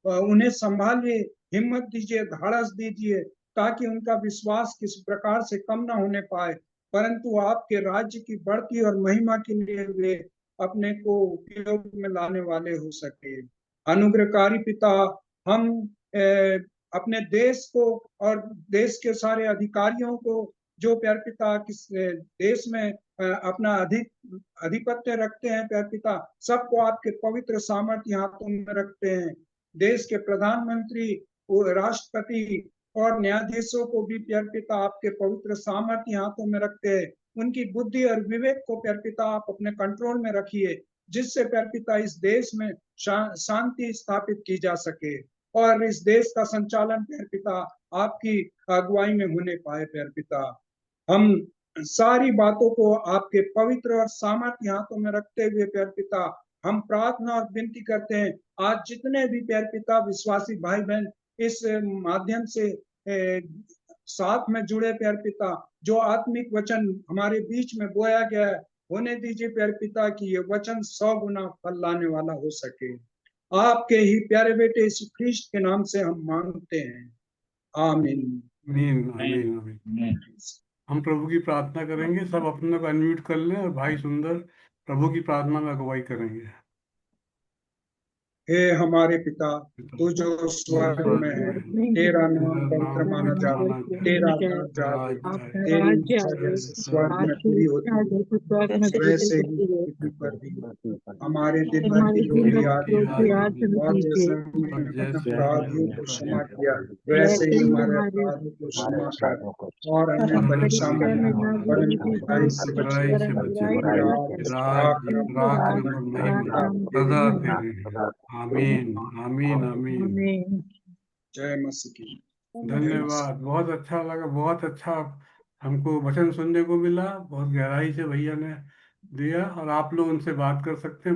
उन्हें संभालिए, हिम्मत दीजिए, धाड़स दीजिए, ताकि उनका विश्वास किसी प्रकार से कम ना होने पाए, परंतु आपके राज्य की बढ़ती और महिमा के लिए वे अपने को उपयोग में लाने वाले हो सके। अनुग्रहकारी पिता, हम अपने देश को और देश के सारे अधिकारियों को, जो प्यार पिता किस देश में अपना अधिपत्य रखते हैं प्यार पिता, सबको आपके पवित्र सामर्थ्य हाथों में रखते हैं। देश के प्रधानमंत्री, राष्ट्रपति और न्यायाधीशों को भी प्यार पिता आपके पवित्र सामर्थ्य हाथों में रखते हैं। उनकी बुद्धि और विवेक को प्यार पिता आप अपने कंट्रोल में रखिए, जिससे प्यार पिता इस देश में शांति स्थापित की जा सके और इस देश का संचालन प्यार पिता आपकी अगुवाई में होने पाए प्यार पिता। हम सारी बातों को आपके पवित्र और सामर्थ्य हाथों में रखते हुए प्यार पिता, हम प्रार्थना और विनती करते हैं, आज जितने भी प्यार पिता विश्वासी भाई बहन इस माध्यम से साथ में जुड़े प्यार पिता, जो आत्मिक वचन हमारे बीच में बोया गया है, होने दीजिए प्यार पिता कि ये वचन 100 गुना फल लाने वाला हो सके। आपके ही प्यारे बेटे यीशु ख्रीस्त के नाम से हम मांगते हैं, आमीन। आमीन आमीन आमीन। हम प्रभु की प्रार्थना करेंगे, सब अपने को अनम्यूट कर लें और भाई सुंदर प्रभु की प्रार्थना में अगुवाई करेंगे। हे हमारे पिता, तू जो स्वर्ग में है, तेरा नाम पवित्र माना जाए, तेरा राज आए, तेरी इच्छा जैसे स्वर्ग में पूरी होती है, वैसे ही पृथ्वी पर भी हमारे दिन भर की रोटी आज, और जैसे हमने अपने अपराधियों को क्षमा किया, वैसे ही हमारे अपराधों को क्षमा कर, और हमें परीक्षा में न डाल, परंतु बुराई से बचा। आमीन आमीन आमीन। जय मसीह की। धन्यवाद, बहुत अच्छा लगा, बहुत अच्छा हमको वचन सुनने को मिला, बहुत गहराई से भैया ने दिया, और आप लोग उनसे बात कर सकते हैं।